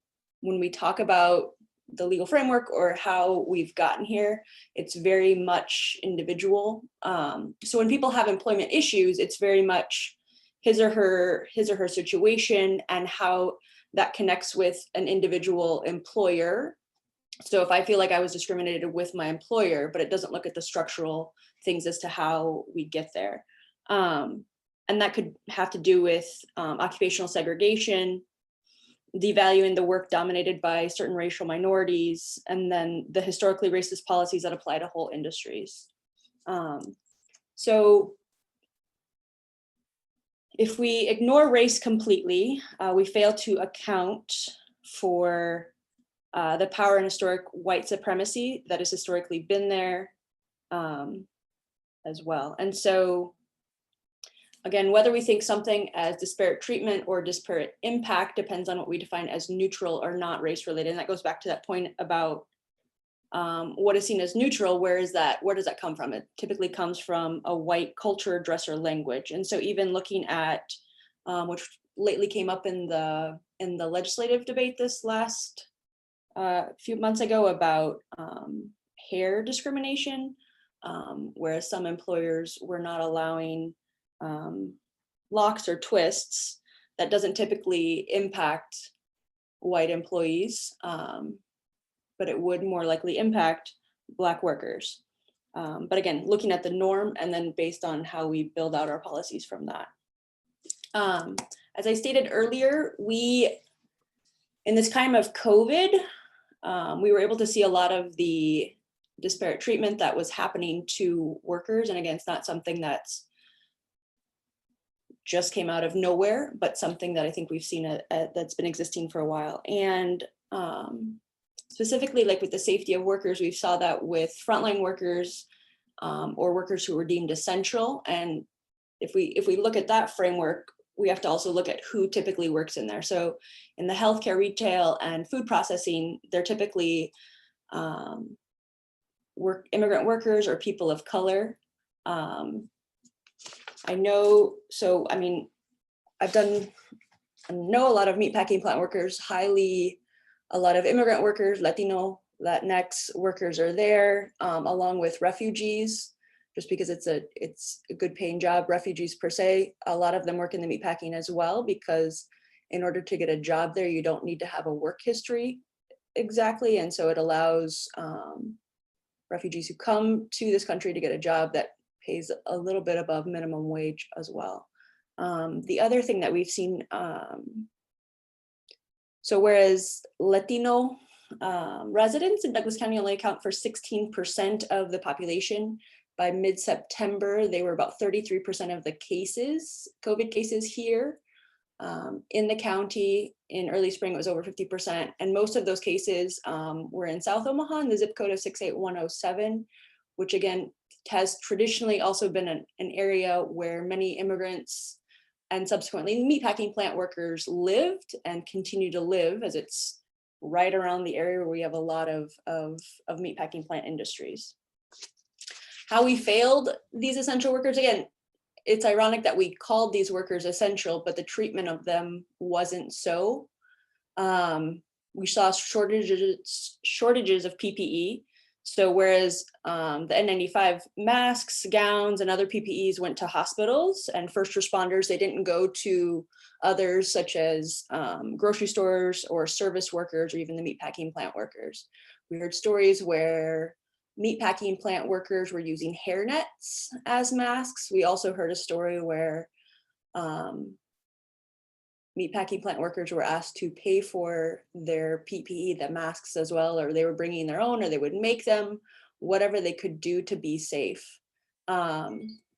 we talk about the legal framework or how we've gotten here, it's very much individual. So when people have employment issues, it's very much his or her situation and how that connects with an individual employer. So if I feel like I was discriminated with my employer, but it doesn't look at the structural things as to how we get there. And that could have to do with occupational segregation, devaluing the work dominated by certain racial minorities, and then the historically racist policies that apply to whole industries. So if we ignore race completely, we fail to account for the power and historic white supremacy that has historically been there as well. And so again, whether we think something as disparate treatment or disparate impact depends on what we define as neutral or not race related. And that goes back to that point about what is seen as neutral. Where does that come from? It typically comes from a white culture, dress, or language. And so even looking at, which lately came up in the legislative debate this last few months ago about hair discrimination, whereas some employers were not allowing locks or twists, that doesn't typically impact white employees, but it would more likely impact Black workers. But again, looking at the norm and then based on how we build out our policies from that. As I stated earlier, in this time of COVID, we were able to see a lot of the disparate treatment that was happening to workers. And again, it's not something that's just came out of nowhere, but something that I think we've seen that's been existing for a while. And specifically like with the safety of workers, we saw that with frontline workers or workers who were deemed essential. And if we look at that framework, we have to also look at who typically works in there. So in the healthcare, retail, and food processing, they're typically immigrant workers or people of color. I know a lot of meatpacking plant workers, a lot of immigrant workers, Latino, Latinx workers are there, along with refugees, just because it's a good paying job. Refugees per se, a lot of them work in the meatpacking as well, because in order to get a job there, you don't need to have a work history exactly. And so it allows refugees who come to this country to get a job that pays a little bit above minimum wage as well. The other thing that we've seen, so whereas Latino residents in Douglas County only account for 16% of the population, by mid-September, they were about 33% of the cases, COVID cases here. In the county in early spring, it was over 50%. And most of those cases were in South Omaha in the zip code of 68107, which again, has traditionally also been an area where many immigrants and subsequently meatpacking plant workers lived and continue to live, as it's right around the area where we have a lot of meatpacking plant industries. How we failed these essential workers, again, it's ironic that we called these workers essential, but the treatment of them wasn't so. We saw shortages of PPE. So whereas the N95 masks, gowns, and other PPEs went to hospitals and first responders, they didn't go to others such as grocery stores or service workers or even the meatpacking plant workers. We heard stories where meatpacking plant workers were using hair nets as masks. We also heard a story where meatpacking plant workers were asked to pay for their PPE, the masks as well, or they were bringing their own, or they would make them, whatever they could do to be safe.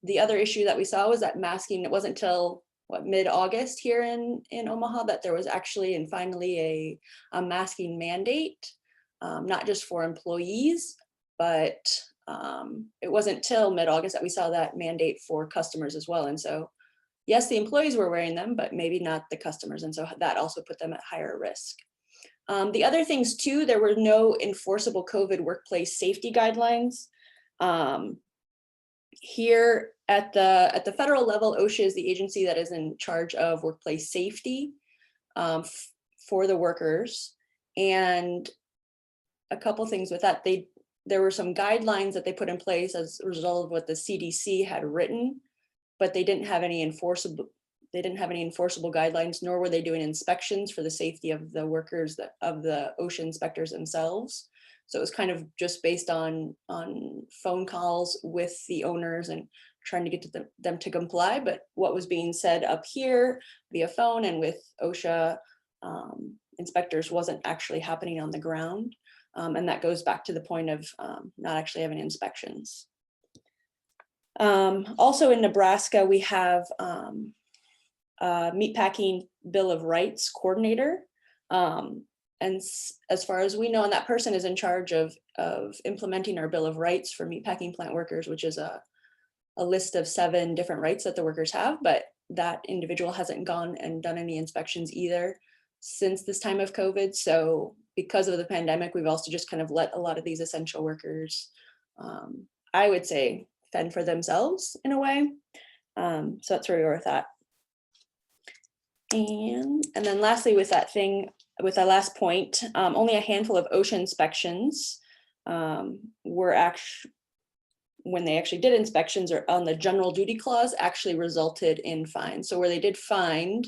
the other issue that we saw was that masking, it wasn't until mid-August here in Omaha that there was actually and finally a masking mandate, not just for employees, but it wasn't till mid-August that we saw that mandate for customers as well. And so yes, the employees were wearing them, but maybe not the customers. And so that also put them at higher risk. The other things too, there were no enforceable COVID workplace safety guidelines. Here at the federal level, OSHA is the agency that is in charge of workplace safety for the workers. And a couple things with that, there were some guidelines that they put in place as a result of what the CDC had written, but they didn't have any enforceable guidelines, nor were they doing inspections for the safety of the workers, of the OSHA inspectors themselves. So it was kind of just based on phone calls with the owners and trying to get to them to comply. But what was being said up here via phone and with OSHA inspectors wasn't actually happening on the ground. And that goes back to the point of not actually having inspections. Also in Nebraska, we have a meatpacking Bill of Rights coordinator. And as far as we know, and that person is in charge of implementing our Bill of Rights for meatpacking plant workers, which is a list of 7 different rights that the workers have, but that individual hasn't gone and done any inspections either since this time of COVID. So because of the pandemic, we've also just kind of let a lot of these essential workers, I would say, fend for themselves in a way. So that's where we were with that. And then lastly, with that last point, only a handful of OSHA inspections were when they actually did inspections or on the general duty clause actually resulted in fines. So where they did find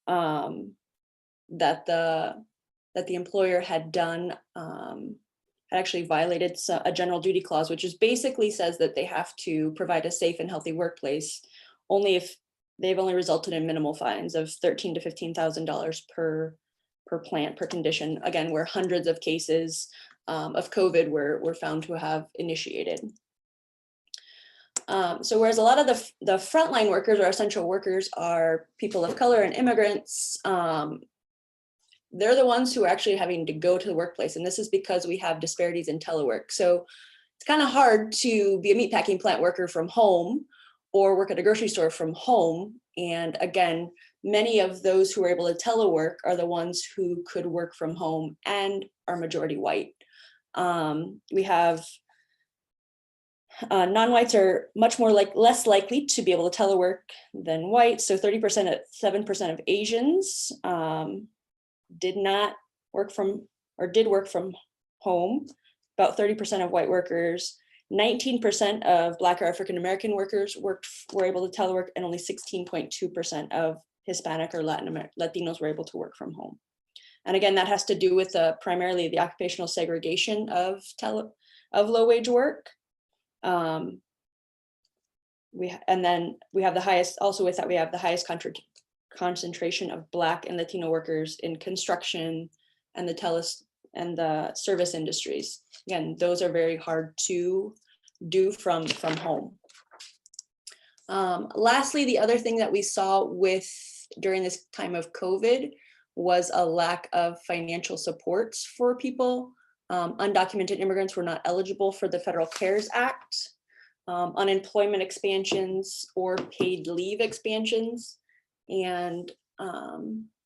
that the employer had done had actually violated a general duty clause, which is basically says that they have to provide a safe and healthy workplace only if they've only resulted in minimal fines of $13,000 to $15,000 per plant, per condition. Again, where hundreds of cases of COVID were found to have initiated. So whereas a lot of the frontline workers or essential workers are people of color and immigrants, they're the ones who are actually having to go to the workplace. And this is because we have disparities in telework. So it's kind of hard to be a meatpacking plant worker from home or work at a grocery store from home. And again, many of those who are able to telework are the ones who could work from home and are majority white. We have non-whites are much more less likely to be able to telework than white. So 7% of Asians did not work from, or did work from home. About 30% of white workers, 19% of Black or African-American workers were able to telework, and only 16.2% of Hispanic or Latinos were able to work from home. And again, that has to do with primarily the occupational segregation of low-wage work. And then we have the highest, also with that, we have the highest concentration of Black and Latino workers in construction and the service industries. Again, those are very hard to do from home. Lastly, the other thing that we saw during this time of COVID was a lack of financial supports for people. Undocumented immigrants were not eligible for the Federal CARES Act, unemployment expansions or paid leave expansions. And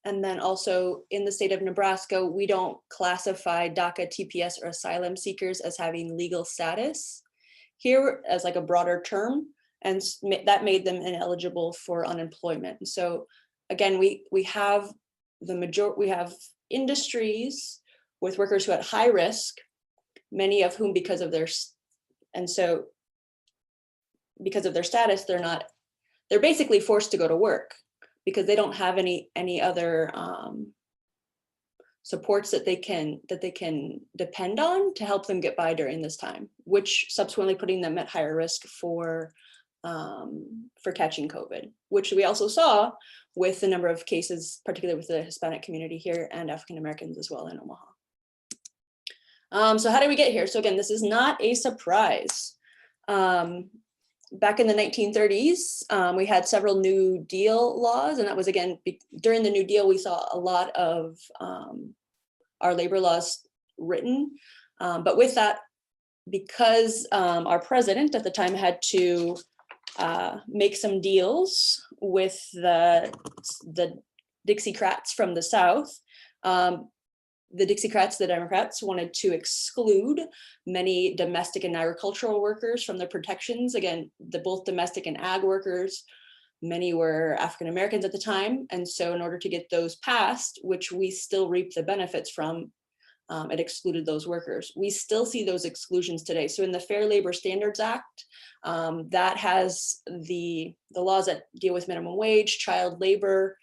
then also in the state of Nebraska, we don't classify DACA, TPS, or asylum seekers as having legal status here as like a broader term, and that made them ineligible for unemployment. And so again, we have industries with workers who are at high risk, many of whom because of their status, they're basically forced to go to work because they don't have any other supports that they can depend on to help them get by during this time, which subsequently putting them at higher risk for catching COVID, which we also saw with the number of cases, particularly with the Hispanic community here and African Americans as well in Omaha. So how did we get here? So again, this is not a surprise. back in the 1930s, we had several New Deal laws, and that was again, during the New Deal, we saw a lot of our labor laws written. But with that, because our president at the time had to make some deals with the Dixiecrats from the South, the Dixiecrats, the Democrats, wanted to exclude many domestic and agricultural workers from the protections. Again, both domestic and ag workers, many were African Americans at the time. And so in order to get those passed, which we still reap the benefits from, it excluded those workers. We still see those exclusions today. So in the Fair Labor Standards Act, that has the laws that deal with minimum wage, child labor,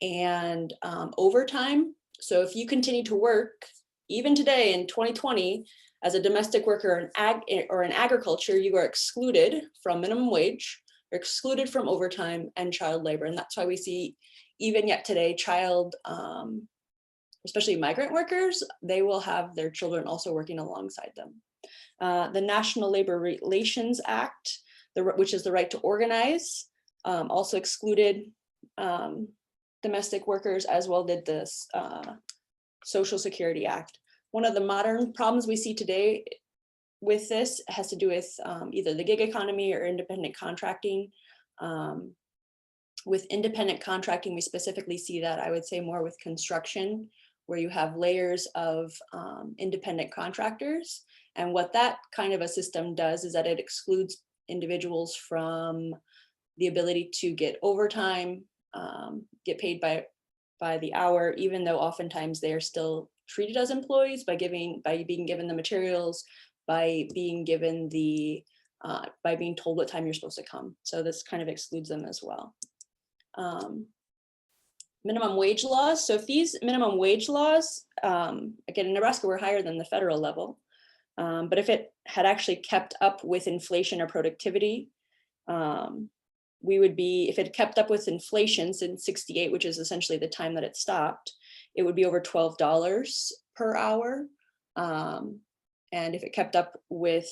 and overtime. So if you continue to work, even today in 2020, as a domestic worker in agriculture, you are excluded from minimum wage, you're excluded from overtime and child labor. And that's why we see, even yet today, especially migrant workers, they will have their children also working alongside them. The National Labor Relations Act, which is the right to organize, also excluded domestic workers, as well did this Social Security Act. One of the modern problems we see today with this has to do with either the gig economy or independent contracting. With independent contracting, we specifically see that, I would say, more with construction, where you have layers of independent contractors. And what that kind of a system does is that it excludes individuals from the ability to get overtime, get paid by the hour, even though oftentimes they are still treated as employees by being given the materials, by being given by being told what time you're supposed to come. So this kind of excludes them as well. Minimum wage laws. So if these minimum wage laws, again, in Nebraska, we're higher than the federal level, but if it had actually kept up with inflation or productivity, we would be, if it kept up with inflation since '68, which is essentially the time that it stopped, it would be over $12 per hour. And if it kept up with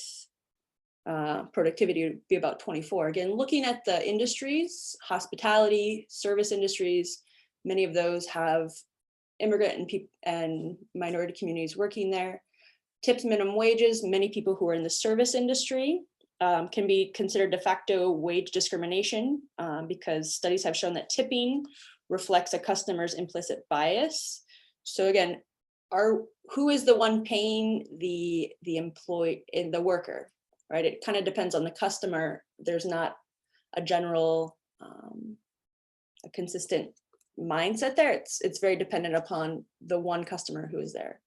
productivity, it would be about 24. Again, looking at the industries, hospitality, service industries, many of those have immigrant and minority communities working there. Tipped minimum wages, many people who are in the service industry can be considered de facto wage discrimination because studies have shown that tipping reflects a customer's implicit bias. So again, who is the one paying the employee in the worker, right? It kind of depends on the customer. There's not a general, a consistent mindset there. It's very dependent upon the one customer who is there.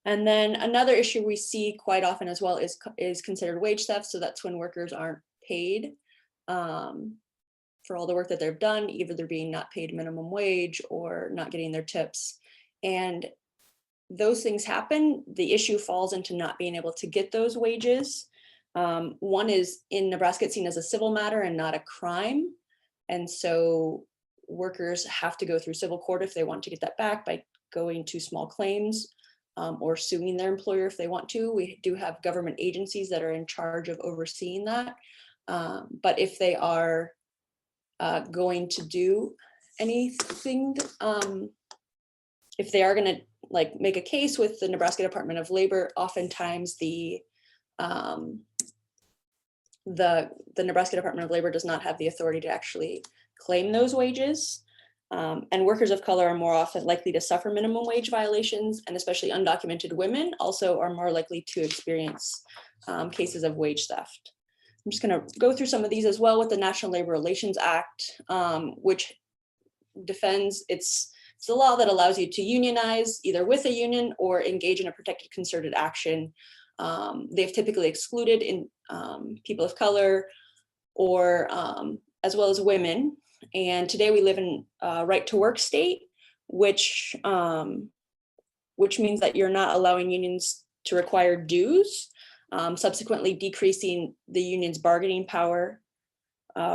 And then another issue we see quite often as well is considered wage theft. So that's when workers aren't paid for all the work that they've done. Either they're being not paid minimum wage or not getting their tips. And those things happen. The issue falls into not being able to get those wages. One is, in Nebraska, it's seen as a civil matter and not a crime. And so workers have to go through civil court if they want to get that back by going to small claims or suing their employer if they want to. We do have government agencies that are in charge of overseeing that. But if they are going to do anything, if they are going to make a case with the Nebraska Department of Labor, oftentimes the Nebraska Department of Labor does not have the authority to actually claim those wages. And workers of color are more often likely to suffer minimum wage violations, and especially undocumented women also are more likely to experience cases of wage theft. I'm just going to go through some of these as well with the National Labor Relations Act, which defends, it's the law that allows you to unionize either with a union or engage in a protected concerted action. They've typically excluded in people of color or as well as women. And today we live in a right to work state, which means that you're not allowing unions to require dues, subsequently decreasing the union's bargaining power.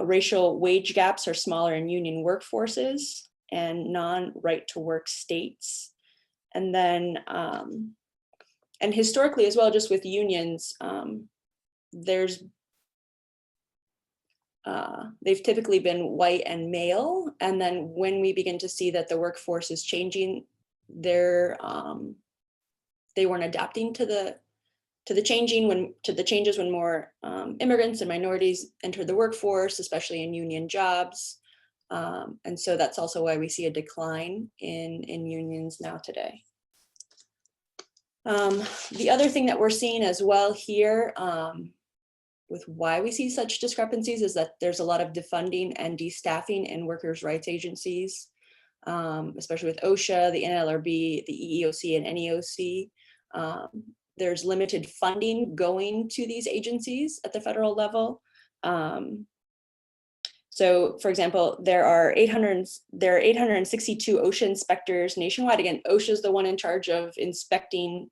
Racial wage gaps are smaller in union workforces and non-right to work states. And then, and historically as well, just with unions, there's they've typically been white and male. And then when we begin to see that the workforce is changing, they weren't adapting to the changes when more immigrants and minorities entered the workforce, especially in union jobs. And so that's also why we see a decline in unions now today. The other thing that we're seeing as well here with why we see such discrepancies is that there's a lot of defunding and destaffing in workers' rights agencies, especially with OSHA, the NLRB, the EEOC, and NEOC. There's limited funding going to these agencies at the federal level. So, for example, there are 862 OSHA inspectors nationwide. Again, OSHA is the one in charge of inspecting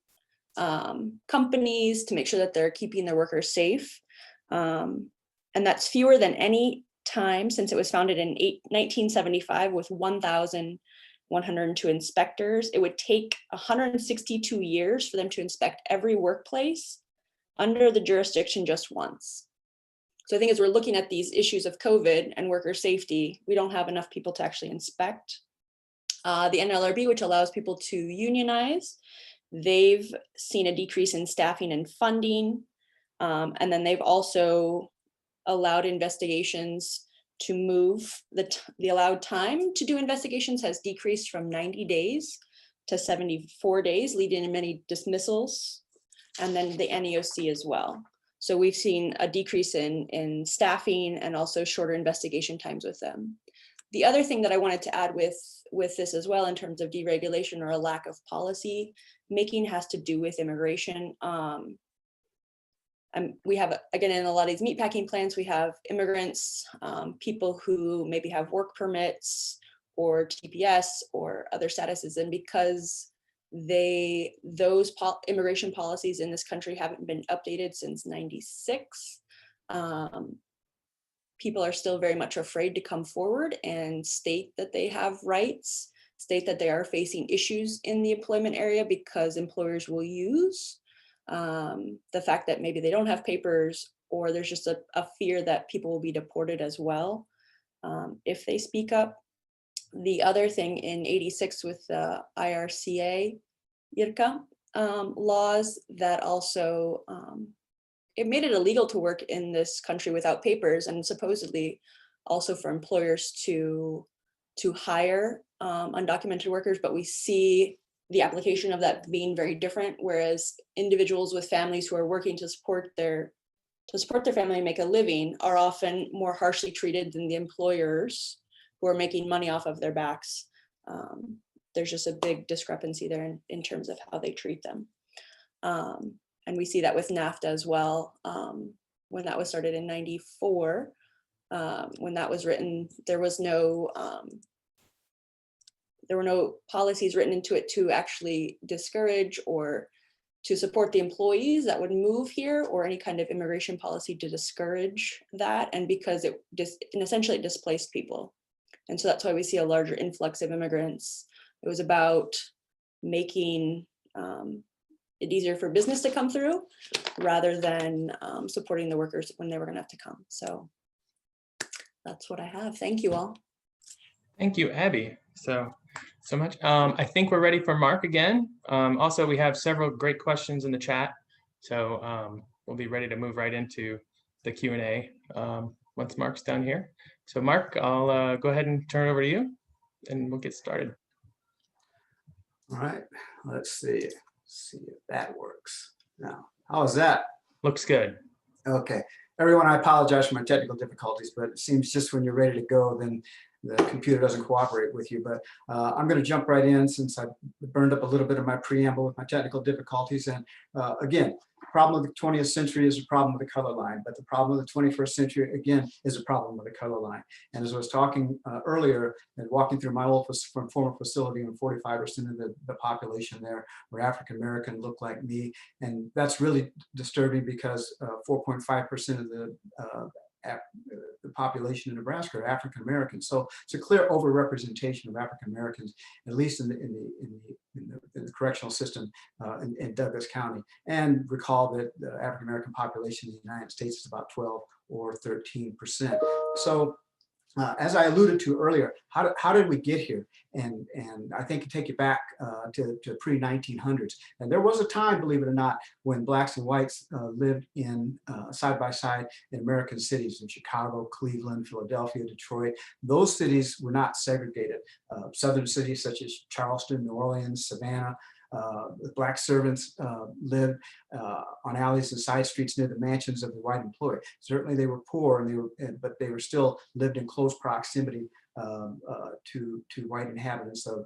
companies to make sure that they're keeping their workers safe. And that's fewer than any time since it was founded in 1975 with 1,102 inspectors. It would take 162 years for them to inspect every workplace under the jurisdiction just once. So I think as we're looking at these issues of COVID and worker safety, we don't have enough people to actually inspect. The NLRB, which allows people to unionize, they've seen a decrease in staffing and funding. And then they've also allowed investigations to move. The allowed time to do investigations has decreased from 90 days to 74 days, leading to many dismissals, and then the NEOC as well. So we've seen a decrease in staffing and also shorter investigation times with them. The other thing that I wanted to add with this as well in terms of deregulation or a lack of policy making has to do with immigration. We have, again, in a lot of these meatpacking plants, we have immigrants, people who maybe have work permits or TPS or other statuses, and because those immigration policies in this country haven't been updated since '96, people are still very much afraid to come forward and state that they have rights, state that they are facing issues in the employment area, because employers will use the fact that maybe they don't have papers, or there's just a fear that people will be deported as well if they speak up. The other thing in '86 with the IRCA, IRCA laws, that also, it made it illegal to work in this country without papers, and supposedly also for employers to hire undocumented workers, but we see the application of that being very different, whereas individuals with families who are working to support their family and make a living are often more harshly treated than the employers who are making money off of their backs. There's just a big discrepancy there in terms of how they treat them. And we see that with NAFTA as well. When that was started in '94, when that was written, there were no policies written into it to actually discourage or to support the employees that would move here, or any kind of immigration policy to discourage that. And because it essentially displaced people. And so that's why we see a larger influx of immigrants. It was about making it easier for business to come through rather than supporting the workers when they were going to have to come. So that's what I have. Thank you all. Thank you, Abby, so much. I think we're ready for Mark again. Also, we have several great questions in the chat, so we'll be ready to move right into the Q&A once Mark's done here. So Mark, I'll go ahead and turn it over to you, and we'll get started. All right, let's see if that works. Now, how is that? Looks good. Okay, everyone, I apologize for my technical difficulties, but it seems just when you're ready to go, then the computer doesn't cooperate with you. But I'm going to jump right in, since I burned up a little bit of my preamble with my technical difficulties. And again, the problem of the 20th century is a problem with the color line, but the problem of the 21st century, again, is a problem with the color line. And as I was talking earlier, and walking through my old former facility, and 45% of the population there were African American, looked like me. And that's really disturbing, because 4.5% of the population in Nebraska are African Americans. So it's a clear overrepresentation of African Americans, at least in the correctional system in Douglas County. And recall that the African American population in the United States is about 12 or 13%. So as I alluded to earlier, how did we get here? And I think it take you back to pre-1900s. And there was a time, believe it or not, when blacks and whites lived in side by side in American cities, in Chicago, Cleveland, Philadelphia, Detroit. Those cities were not segregated. Southern cities such as Charleston, New Orleans, Savannah, the black servants lived on alleys and side streets near the mansions of the white employee. Certainly they were poor, but they were still lived in close proximity to white inhabitants of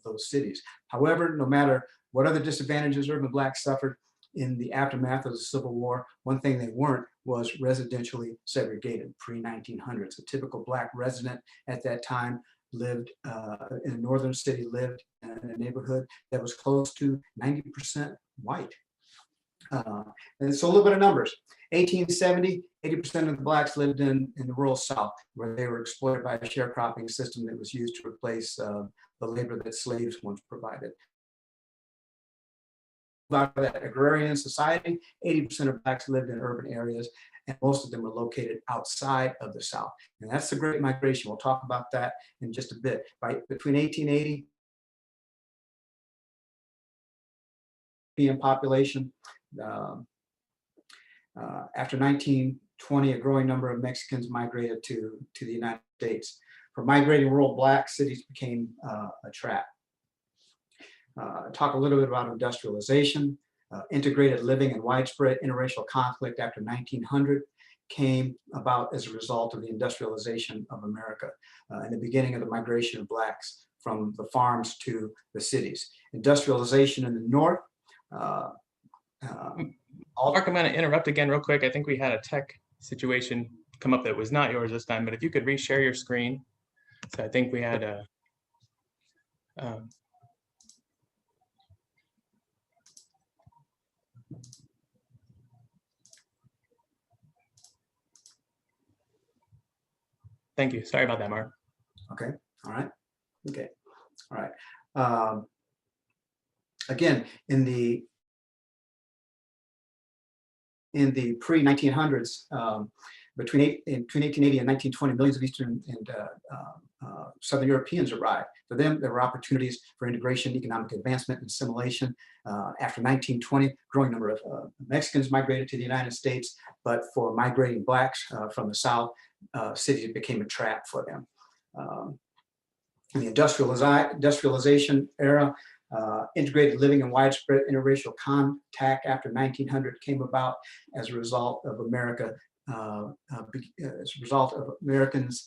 those cities. However, no matter what other disadvantages urban blacks suffered in the aftermath of the Civil War, one thing they weren't was residentially segregated pre-1900s. A typical black resident at that time lived in a northern city, lived in a neighborhood that was close to 90% white. And so a little bit of numbers. 1870, 80% of the blacks lived in the rural South, where they were exploited by a sharecropping system that was used to replace the labor that slaves once provided. Out of that agrarian society, 80% of blacks lived in urban areas, and most of them were located outside of the South. And that's the Great Migration. We'll talk about that in just a bit. Between 1880, population. After 1920, a growing number of Mexicans migrated to the United States. For migrating rural blacks, cities became a trap. Talk a little bit about industrialization. Integrated living and widespread interracial conflict after 1900 came about as a result of the industrialization of America and the beginning of the migration of blacks from the farms to the cities. Industrialization in the North. Mark, I'm going to interrupt again real quick. I think we had a tech situation come up that was not yours this time, but if you could reshare your screen. So I think we had a thank you. Sorry about that, Mark. Okay. All right. Okay. All right. Again, in the pre-1900s, between 1880 and 1920, millions of Eastern and Southern Europeans arrived. For them, there were opportunities for integration, economic advancement, and assimilation. After 1920, growing number of Mexicans migrated to the United States, but for migrating blacks from the South, cities became a trap for them. In the industrialization era, integrated living and widespread interracial contact after 1900 came about as a result of Americans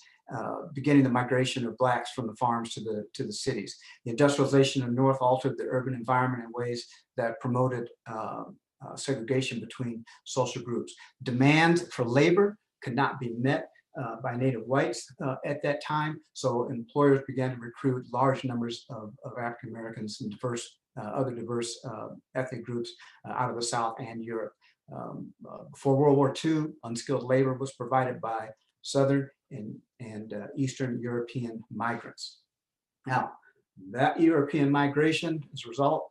beginning the migration of blacks from the farms to the cities. The industrialization of the North altered the urban environment in ways that promoted segregation between social groups. Demand for labor could not be met by native whites at that time, so employers began to recruit large numbers of African Americans and other diverse ethnic groups out of the South and Europe. Before World War II, unskilled labor was provided by Southern and Eastern European migrants. Now, that European migration, as a result,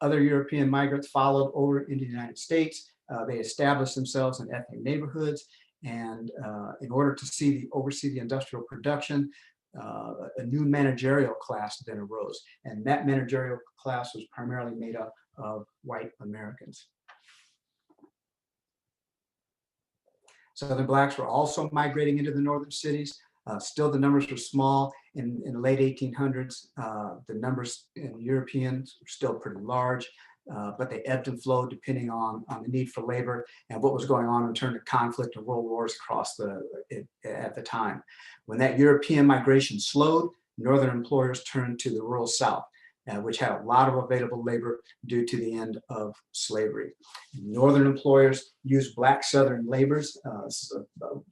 other European migrants followed over into the United States. They established themselves in ethnic neighborhoods, and in order to oversee the industrial production, a new managerial class then arose, and that managerial class was primarily made up of white Americans. Southern blacks were also migrating into the northern cities. Still, the numbers were small. In the late 1800s, the numbers in Europeans were still pretty large, but they ebbed and flowed depending on the need for labor and what was going on in terms of conflict and world wars across at the time. When that European migration slowed, northern employers turned to the rural South, which had a lot of available labor due to the end of slavery. Northern employers used black Southern laborers, a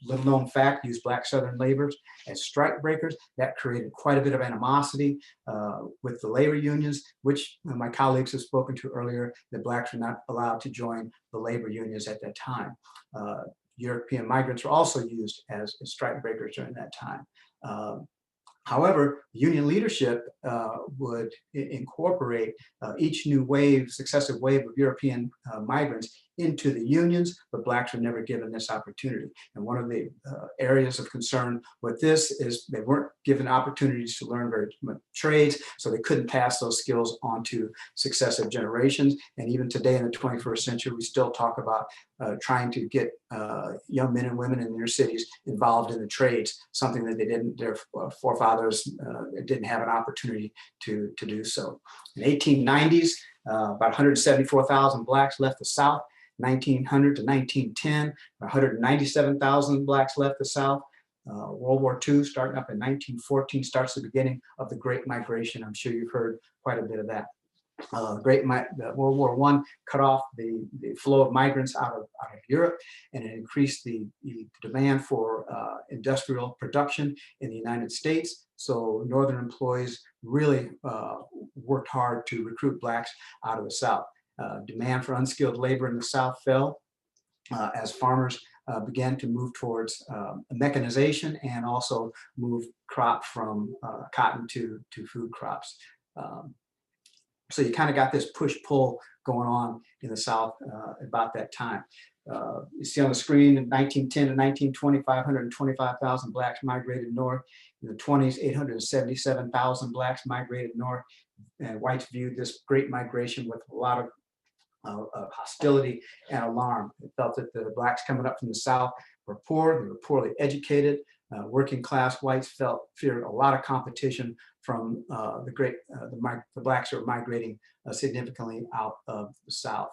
little known fact, used black Southern laborers as strike breakers. That created quite a bit of animosity with the labor unions, which my colleagues have spoken to earlier, that blacks were not allowed to join the labor unions at that time. European migrants were also used as strike breakers during that time. However, union leadership would incorporate each new successive wave of European migrants into the unions, but blacks were never given this opportunity. And one of the areas of concern with this is they weren't given opportunities to learn very much trades, so they couldn't pass those skills on to successive generations. And even today in the 21st century, we still talk about trying to get young men and women in inner cities involved in the trades, something that they didn't, their forefathers didn't have an opportunity to do so. In the 1890s, about 174,000 blacks left the South. 1900 to 1910, 197,000 blacks left the South. World War II, starting up in 1914, starts the beginning of the Great Migration. I'm sure you've heard quite a bit of that. World War I cut off the flow of migrants out of Europe, and it increased the demand for industrial production in the United States. So Northern employees really worked hard to recruit blacks out of the South. Demand for unskilled labor in the South fell as farmers began to move towards mechanization and also move crop from cotton to food crops. So you kind of got this push-pull going on in the South about that time. You see on the screen in 1910 to 1920, 525,000 blacks migrated north. In the 20s, 877,000 blacks migrated north. And whites viewed this great migration with a lot of hostility and alarm. They felt that the blacks coming up from the South were poor, they were poorly educated. Working class whites feared a lot of competition from the blacks who were migrating significantly out of the South.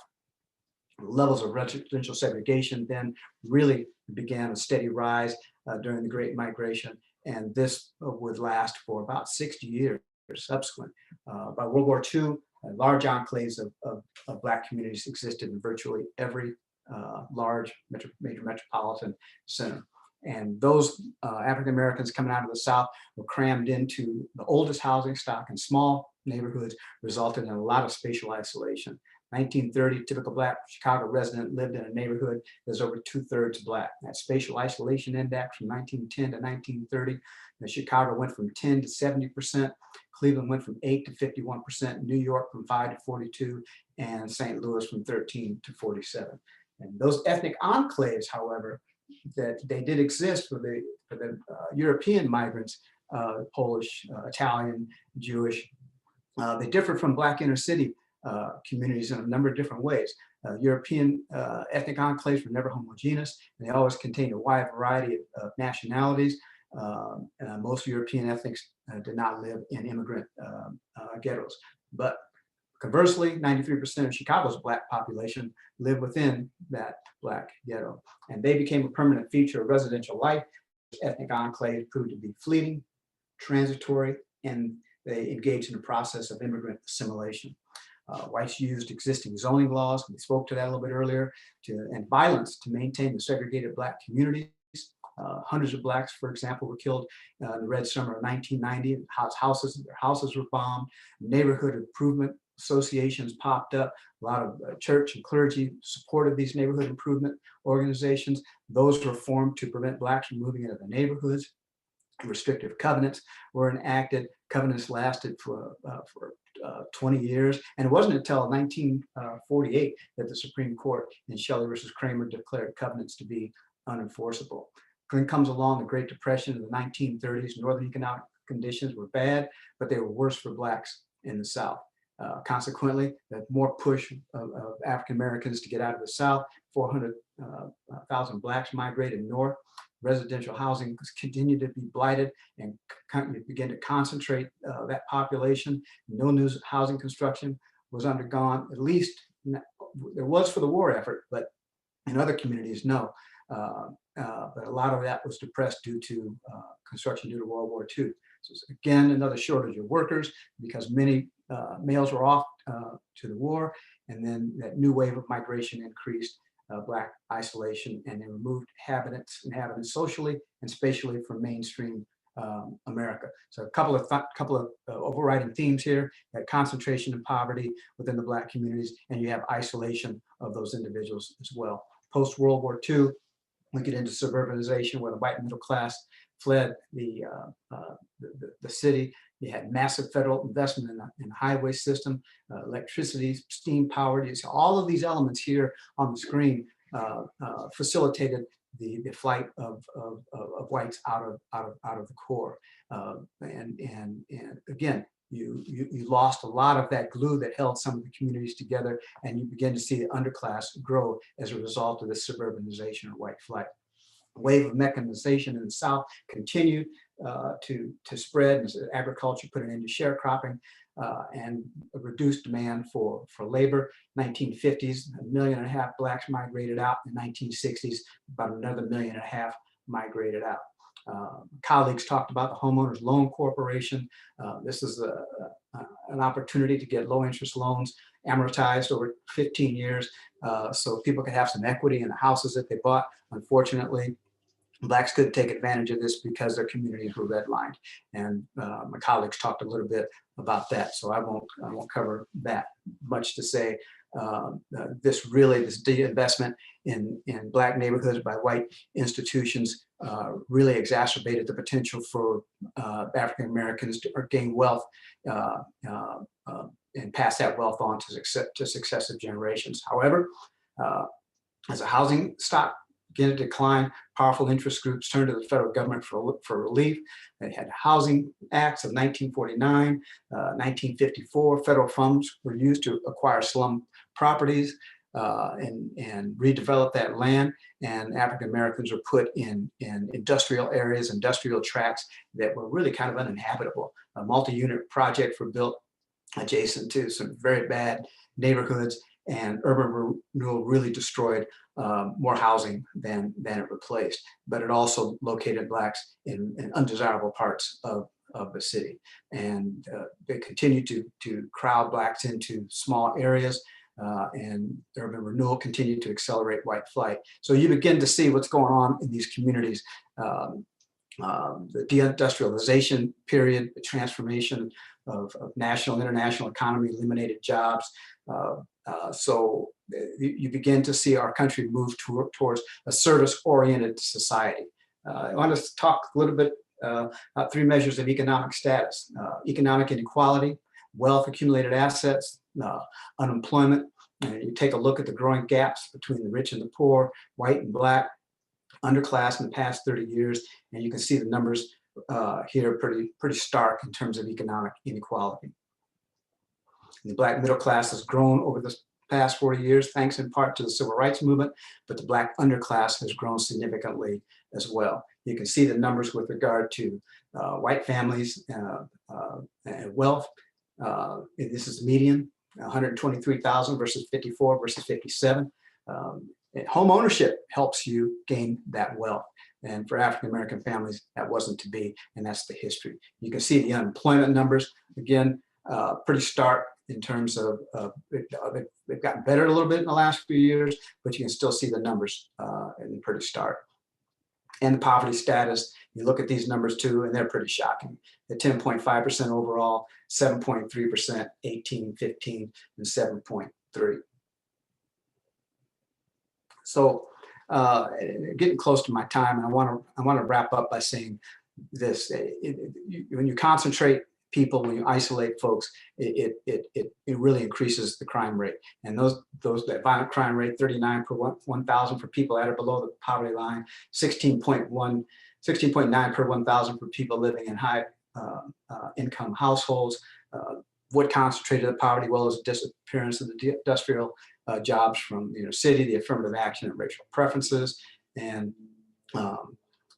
Levels of residential segregation then really began a steady rise during the Great Migration, and this would last for about 60 years subsequent. By World War II, large enclaves of black communities existed in virtually every large major metropolitan center. And those African Americans coming out of the South were crammed into the oldest housing stock in small neighborhoods, resulted in a lot of spatial isolation. 1930, typical black Chicago resident lived in a neighborhood that was over 2/3 black. That spatial isolation index from 1910 to 1930, Chicago went from 10 to 70%, Cleveland went from 8 to 51%, New York from 5 to 42, and St. Louis from 13 to 47. And those ethnic enclaves, however, that they did exist for the European migrants, Polish, Italian, Jewish. They differed from black inner city communities in a number of different ways. European ethnic enclaves were never homogeneous, and they always contained a wide variety of nationalities. Most European ethnics did not live in immigrant ghettos. But conversely, 93% of Chicago's black population lived within that black ghetto, and they became a permanent feature of residential life. Ethnic enclaves proved to be fleeting, transitory, and they engaged in the process of immigrant assimilation. Whites used existing zoning laws, we spoke to that a little bit earlier, and violence to maintain the segregated black communities. Hundreds of blacks, for example, were killed in the Red Summer of 1990. Their houses were bombed. Neighborhood improvement associations popped up. A lot of church and clergy supported these neighborhood improvement organizations. Those were formed to prevent blacks from moving into the neighborhoods. Restrictive covenants were enacted. Covenants lasted for 20 years. And it wasn't until 1948 that the Supreme Court in Shelley versus Kramer declared covenants to be unenforceable. Then comes along the Great Depression in the 1930s. Northern economic conditions were bad, but they were worse for blacks in the South. Consequently, the more push of African Americans to get out of the South. 400,000 blacks migrated north. Residential housing continued to be blighted and began to concentrate that population. No new housing construction was undergone, at least there was for the war effort, but in other communities, no. But a lot of that was depressed due to construction due to World War II. So again, another shortage of workers because many males were off to the war, and then that new wave of migration increased black isolation, and they removed inhabitants socially and spatially from mainstream America. So a couple of overriding themes here: that concentration in poverty within the black communities, and you have isolation of those individuals as well. Post World War II, we get into suburbanization, where the white middle class fled the city. You had massive federal investment in the highway system, electricity, steam powered. All of these elements here on the screen facilitated the flight of whites out of the core. And again, you lost a lot of that glue that held some of the communities together, and you begin to see the underclass grow as a result of this suburbanization or white flight. Wave of mechanization in the South continued to spread, and agriculture put an end to sharecropping and a reduced demand for labor. 1950s, 1.5 million Blacks migrated out. In the 1960s, about another 1.5 million migrated out. Colleagues talked about the Homeowners Loan Corporation. This is an opportunity to get low interest loans amortized over 15 years so people could have some equity in the houses that they bought. Unfortunately, Blacks couldn't take advantage of this because their communities were redlined. And my colleagues talked a little bit about that, so I won't cover that. Much to say, this de-investment in Black neighborhoods by white institutions really exacerbated the potential for African Americans to gain wealth and pass that wealth on to successive generations. However, as a housing stock began to decline, powerful interest groups turned to the federal government for relief. They had housing acts of 1949, 1954. Federal funds were used to acquire slum properties and redevelop that land. And African Americans were put in industrial areas, industrial tracts that were really kind of uninhabitable. Multi-unit projects were built adjacent to some very bad neighborhoods, and urban renewal really destroyed more housing than it replaced. But it also located Blacks in undesirable parts of the city. And they continued to crowd Blacks into small areas, and urban renewal continued to accelerate white flight. So you begin to see what's going on in these communities. The deindustrialization period, the transformation of national and international economy, eliminated jobs. So you begin to see our country move towards a service-oriented society. I want to talk a little bit about 3 measures of economic status: economic inequality, wealth, accumulated assets, unemployment. You take a look at the growing gaps between the rich and the poor, white and Black, underclass in the past 30 years, and you can see the numbers here pretty stark in terms of economic inequality. The Black middle class has grown over the past 40 years, thanks in part to the civil rights movement, but the Black underclass has grown significantly as well. You can see the numbers with regard to white families and wealth. This is median, 123,000 versus 54 versus 57. Home ownership helps you gain that wealth. And for African-American families, that wasn't to be, and that's the history. You can see the unemployment numbers, again, pretty stark in terms of, they've gotten better a little bit in the last few years, but you can still see the numbers and pretty stark. And the poverty status, you look at these numbers too, and they're pretty shocking. At 10.5% overall, 7.3%, 18, 15, and 7.3. So getting close to my time, and I want to wrap up by saying this: when you concentrate people, when you isolate folks, it really increases the crime rate. And that violent crime rate, 39 per 1,000 for people at or below the poverty line, 16.9 per 1,000 for people living in high income households. What concentrated the poverty? Well, it was disappearance of the industrial jobs from the inner city, the affirmative action and racial preferences. And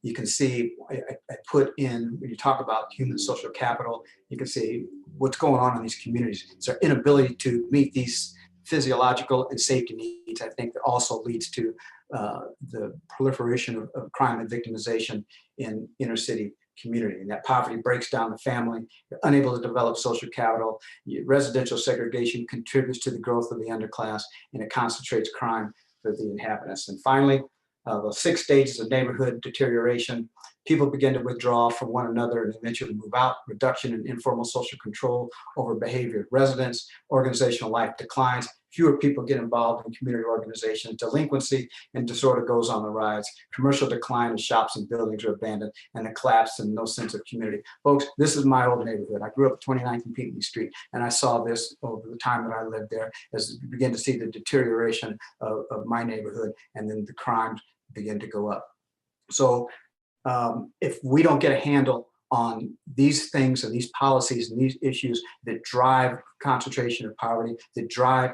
you can see, I put in, when you talk about human social capital, you can see what's going on in these communities. It's our inability to meet these physiological and safety needs, I think, that also leads to the proliferation of crime and victimization in inner city community. And that poverty breaks down the family. You're unable to develop social capital. Residential segregation contributes to the growth of the underclass, and it concentrates crime for the inhabitants. And finally, the 6 stages of neighborhood deterioration. People begin to withdraw from one another and eventually move out. Reduction in informal social control over behavior of residents. Organizational life declines. fewer people get involved in community organizations. Delinquency and disorder goes on the rise. Commercial decline and shops and buildings are abandoned, and a collapse and no sense of community. Folks, this is my old neighborhood. I grew up at 29th and Pinckney Street, and I saw this over the time that I lived there as we begin to see the deterioration of my neighborhood, and then the crimes begin to go up. So if we don't get a handle on these things and these policies and these issues that drive concentration of poverty, that drive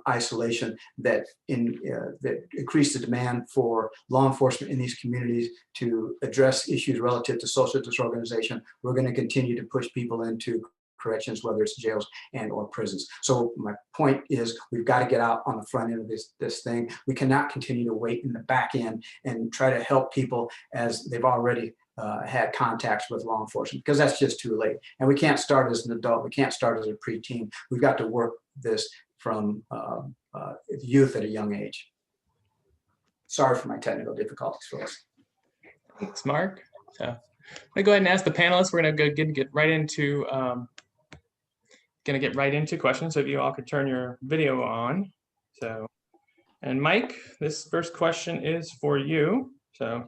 isolation, that increase the demand for law enforcement in these communities to address issues relative to social disorganization, we're going to continue to push people into corrections, whether it's jails and or prisons. So my point is, we've got to get out on the front end of this thing. We cannot continue to wait in the back end and try to help people as they've already had contacts with law enforcement, because that's just too late. And we can't start as an adult. We can't start as a preteen. We've got to work this from youth at a young age. Sorry for my technical difficulties, folks. Thanks, Mark. So I'm gonna go ahead and ask the panelists. We're gonna get right into questions. So if you all could turn your video on. So, and Mike, this first question is for you. So,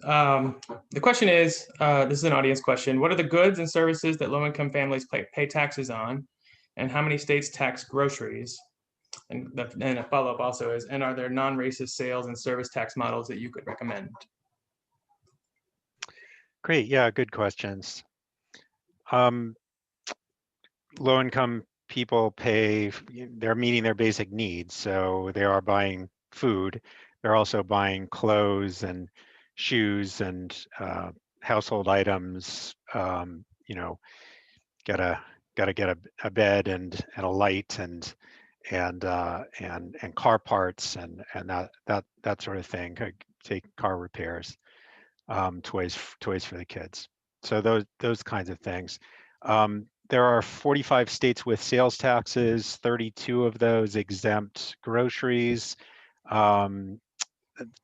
the question is, this is an audience question. What are the goods and services that low-income families pay taxes on? And how many states tax groceries? And a follow-up also is, and are there non-racist sales and service tax models that you could recommend? Great, yeah, good questions. Low-income people they're meeting their basic needs. So they are buying food. They're also buying clothes and shoes and household items. Gotta get a bed and a light and car parts and that sort of thing. Take car repairs, toys for the kids. So those kinds of things. There are 45 states with sales taxes. 32 of those exempt groceries.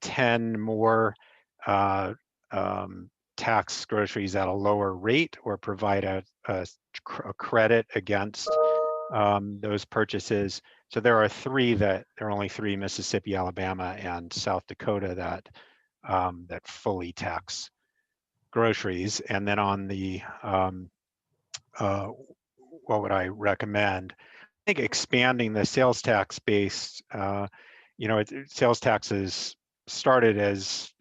10 more tax groceries at a lower rate or provide a credit against those purchases. So there are only three, Mississippi, Alabama, and South Dakota that fully tax groceries. And then on the what would I recommend? I think expanding the sales tax base. Sales taxes started as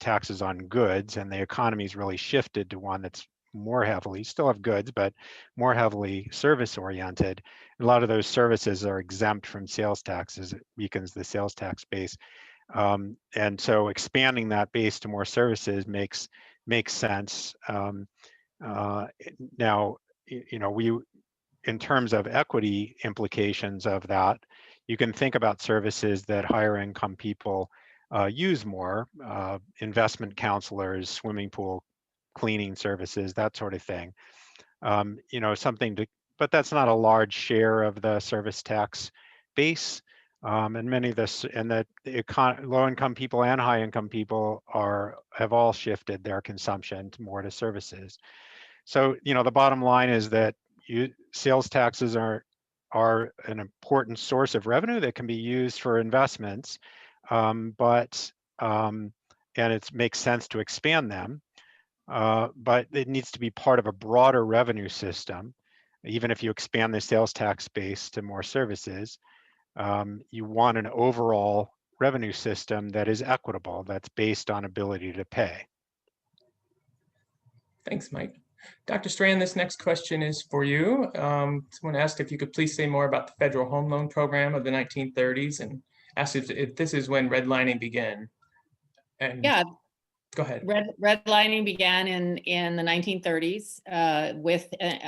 taxes on goods, and the economy's really shifted to one that's more heavily, still have goods, but more heavily service oriented. A lot of those services are exempt from sales taxes. It weakens the sales tax base. And so expanding that base to more services makes sense. Now, in terms of equity implications of that, you can think about services that higher income people use more, investment counselors, swimming pool cleaning services, that sort of thing. But that's not a large share of the service tax base. And many of this, and the low-income people and high-income people have all shifted their consumption more to services. So, the bottom line is that sales taxes are an important source of revenue that can be used for investments, and it makes sense to expand them, but it needs to be part of a broader revenue system. Even if you expand the sales tax base to more services, you want an overall revenue system that is equitable, that's based on ability to pay. Thanks, Mike. Dr. Strand, this next question is for you. Someone asked if you could please say more about the federal home loan program of the 1930s and asked if this is when redlining began. And yeah, go ahead. Redlining began in the 1930s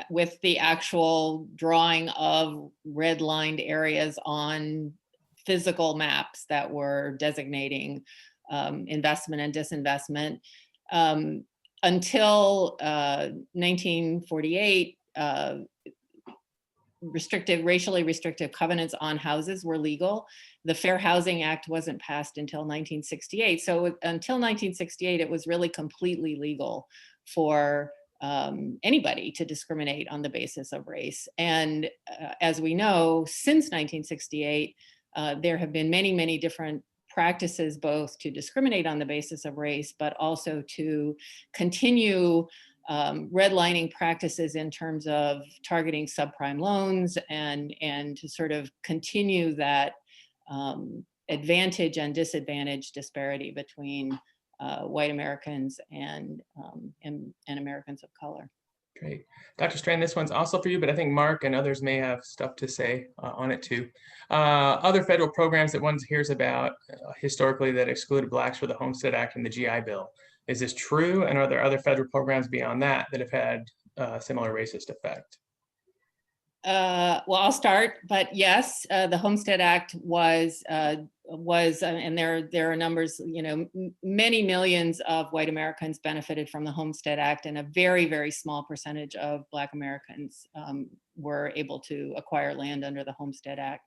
with the actual drawing of redlined areas on physical maps that were designating investment and disinvestment. Until 1948, racially restrictive covenants on houses were legal. The Fair Housing Act wasn't passed until 1968. So until 1968, it was really completely legal for anybody to discriminate on the basis of race. And as we know, since 1968, there have been many, many different practices, both to discriminate on the basis of race, but also to continue redlining practices in terms of targeting subprime loans and to sort of continue that advantage and disadvantage disparity between white Americans and Americans of color. Great. Dr. Strand, this one's also for you, but I think Mark and others may have stuff to say on it too. Other federal programs that one hears about historically that excluded Blacks were the Homestead Act and the GI Bill. Is this true? And are there other federal programs beyond that that have had similar racist effect? Well, I'll start, but yes, the Homestead Act was, and there are numbers, you know, many millions of white Americans benefited from the Homestead Act, and a very, very small percentage of Black Americans were able to acquire land under the Homestead Act.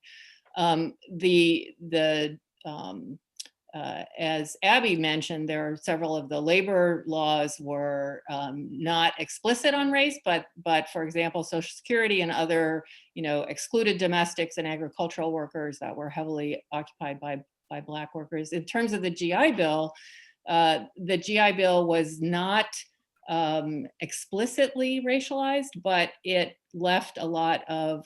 As Abbie mentioned, there are several of the labor laws were not explicit on race, but for example, Social Security and other, you know, excluded domestics and agricultural workers that were heavily occupied by Black workers. In terms of the GI Bill was not explicitly racialized, but it left a lot of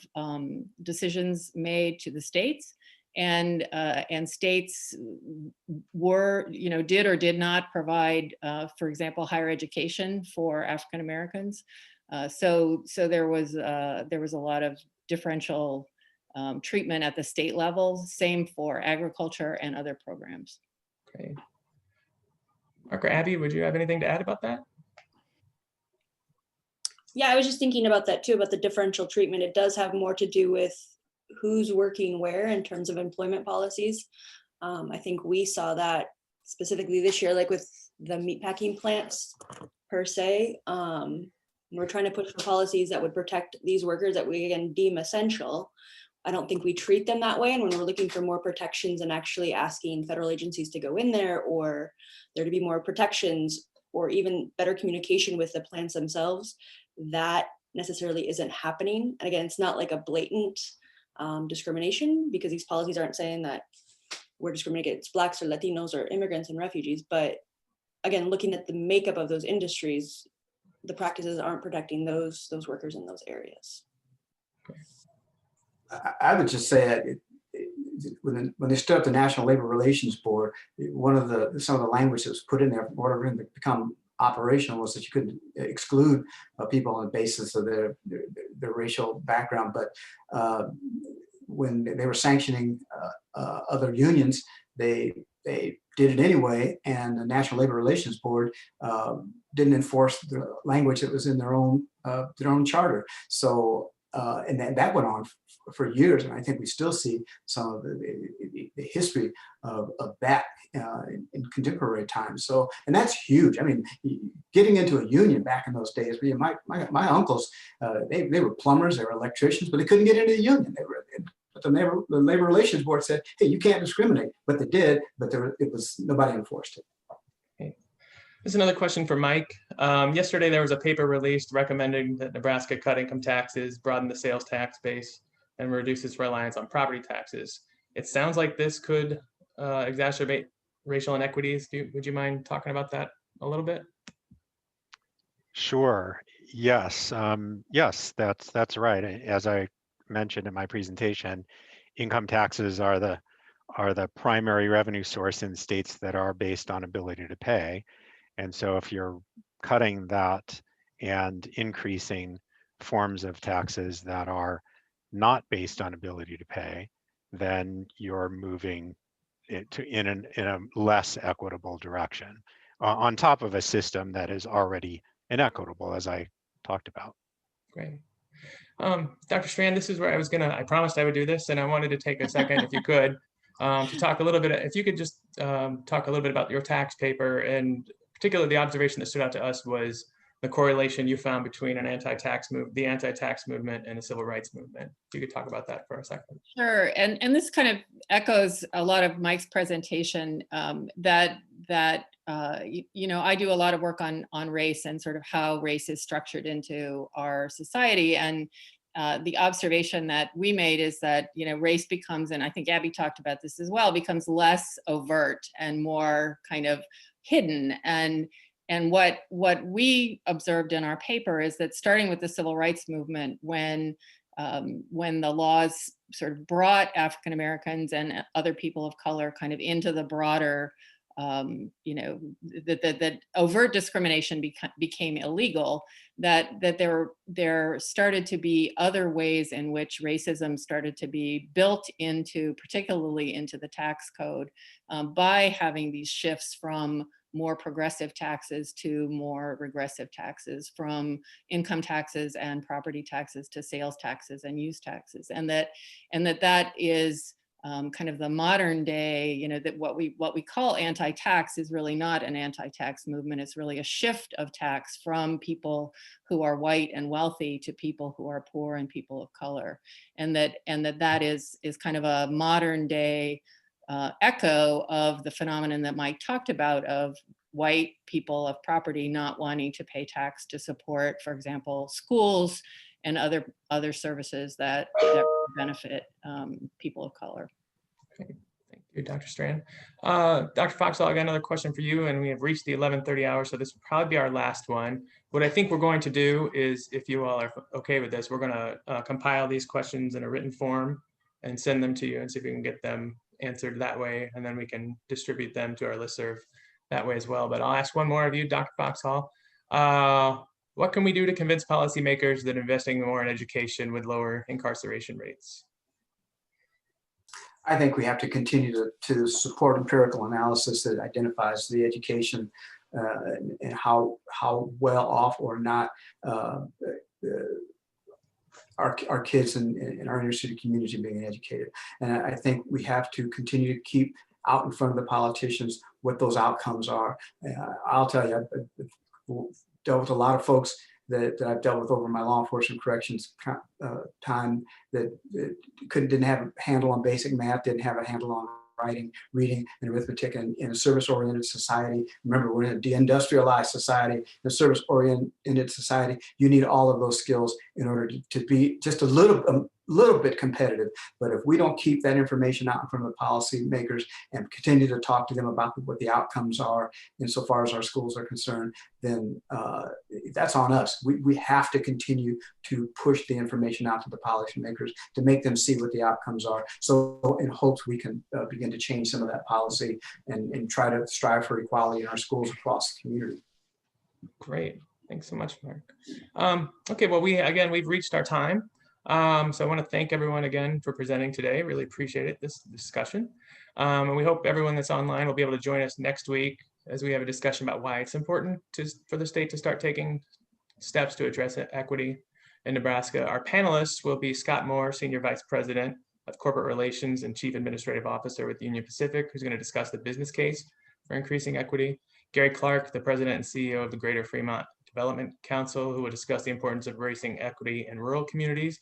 decisions made to the states. And states were, you know, did or did not provide, for example, higher education for African Americans. So there was a lot of differential treatment at the state level. Same for agriculture and other programs. Okay. Mark or Abbie, would you have anything to add about that? Yeah, I was just thinking about that too, about the differential treatment. It does have more to do with who's working where in terms of employment policies. I think we saw that specifically this year, like with the meatpacking plants per se. We're trying to push for policies that would protect these workers that we again deem essential. I don't think we treat them that way. And when we're looking for more protections and actually asking federal agencies to go in there, or there to be more protections, or even better communication with the plants themselves, that necessarily isn't happening. And again, it's not like a blatant discrimination, because these policies aren't saying that we're discriminating against Blacks or Latinos or immigrants and refugees. But again, looking at the makeup of those industries, the practices aren't protecting those workers in those areas. I would just say that when they stood up the National Labor Relations Board, some of the language that was put in there in order to become operational was that you couldn't exclude people on the basis of their racial background. But when they were sanctioning other unions, they did it anyway, and the National Labor Relations Board didn't enforce the language that was in their own charter. So and that went on for years, and I think we still see some of the history of that in contemporary times. So, and that's huge. I mean, getting into a union back in those days, my uncles, they were plumbers, they were electricians, but they couldn't get into the union. But the Labor Relations Board said, hey, you can't discriminate, but they did, but nobody enforced it. This is another question for Mike. Yesterday, there was a paper released recommending that Nebraska cut income taxes, broaden the sales tax base, and reduce its reliance on property taxes. It sounds like this could exacerbate racial inequities. Would you mind talking about that a little bit? Sure. Yes. Yes, that's right. As I mentioned in my presentation, income taxes are the primary revenue source in states that are based on ability to pay. And so if you're cutting that and increasing forms of taxes that are not based on ability to pay, then you're moving it in a less equitable direction on top of a system that is already inequitable, as I talked about. Great. Dr. Strand, this is where I promised I would do this, and I wanted to take a second, if you could, to talk a little bit, if you could just talk a little bit about your tax paper, and particularly the observation that stood out to us was the correlation you found between the anti-tax movement and the civil rights movement. If you could talk about that for a second. Sure, and this kind of echoes a lot of Mike's presentation, that that I do a lot of work on race and sort of how race is structured into our society. And the observation that we made is that race becomes, and I think Abbie talked about this as well, becomes less overt and more kind of hidden. And what we observed in our paper is that starting with the civil rights movement, when the laws sort of brought African Americans and other people of color kind of into the broader, that overt discrimination became illegal, that there started to be other ways in which racism started to be built into, particularly into the tax code, by having these shifts from more progressive taxes to more regressive taxes, from income taxes and property taxes to sales taxes and use taxes, and that is kind of the modern day, that what we call anti-tax is really not an anti-tax movement. It's really a shift of tax from people who are white and wealthy to people who are poor and people of color, and that is kind of a modern day echo of the phenomenon that Mike talked about of white people of property not wanting to pay tax to support, for example, schools and other services that benefit people of color. Okay. Thank you, Dr. Strand. Dr. Foxall, I got another question for you, and we have reached the 11:30 hour, so this will probably be our last one. What I think we're going to do is, if you all are okay with this, we're going to compile these questions in a written form and send them to you and see if we can get them answered that way, and then we can distribute them to our listserv that way as well. But I'll ask one more of you, Dr. Foxall. What can we do to convince policymakers that investing more in education would lower incarceration rates? I think we have to continue to support empirical analysis that identifies the education and how well off or not our kids in our inner city community being educated. And I think we have to continue to keep out in front of the politicians what those outcomes are. I'll tell you, I've dealt with a lot of folks that I've dealt with over my law enforcement corrections time that didn't have a handle on basic math, didn't have a handle on writing, reading, and arithmetic. And in a service-oriented society, remember, we're in a deindustrialized society, a service-oriented society, you need all of those skills in order to be just a little bit competitive. But if we don't keep that information out in front of the policymakers and continue to talk to them about what the outcomes are insofar as our schools are concerned, then that's on us. We have to continue to push the information out to the policymakers to make them see what the outcomes are. So in hopes we can begin to change some of that policy and try to strive for equality in our schools across the community. Great. Thanks so much, Mark. Okay, well, we've reached our time. So I want to thank everyone again for presenting today. Really appreciate it, this discussion. And we hope everyone that's online will be able to join us next week as we have a discussion about why it's important for the state to start taking steps to address equity in Nebraska. Our panelists will be Scott Moore, Senior Vice President of Corporate Relations and Chief Administrative Officer with Union Pacific, who's going to discuss the business case for increasing equity. Gary Clark, the President and CEO of the Greater Fremont Development Council, who will discuss the importance of raising equity in rural communities.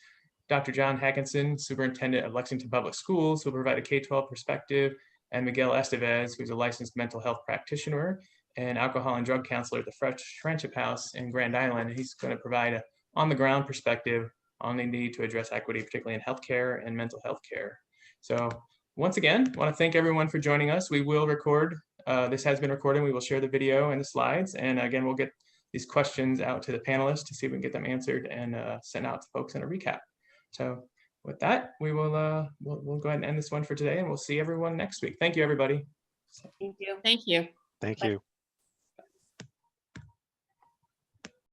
Dr. John Hackinson, Superintendent of Lexington Public Schools, who will provide a K-12 perspective, and Miguel Estevez, who's a licensed mental health practitioner and alcohol and drug counselor at the Friendship House in Grand Island. And he's going to provide an on-the-ground perspective on the need to address equity, particularly in healthcare and mental health care. So once again, I want to thank everyone for joining us. We will record, this has been recorded. We will share the video and the slides. And again, we'll get these questions out to the panelists to see if we can get them answered and sent out to folks in a recap. So with that, we will we'll go ahead and end this one for today, and we'll see everyone next week. Thank you, everybody. Thank you. Thank you. Thank you.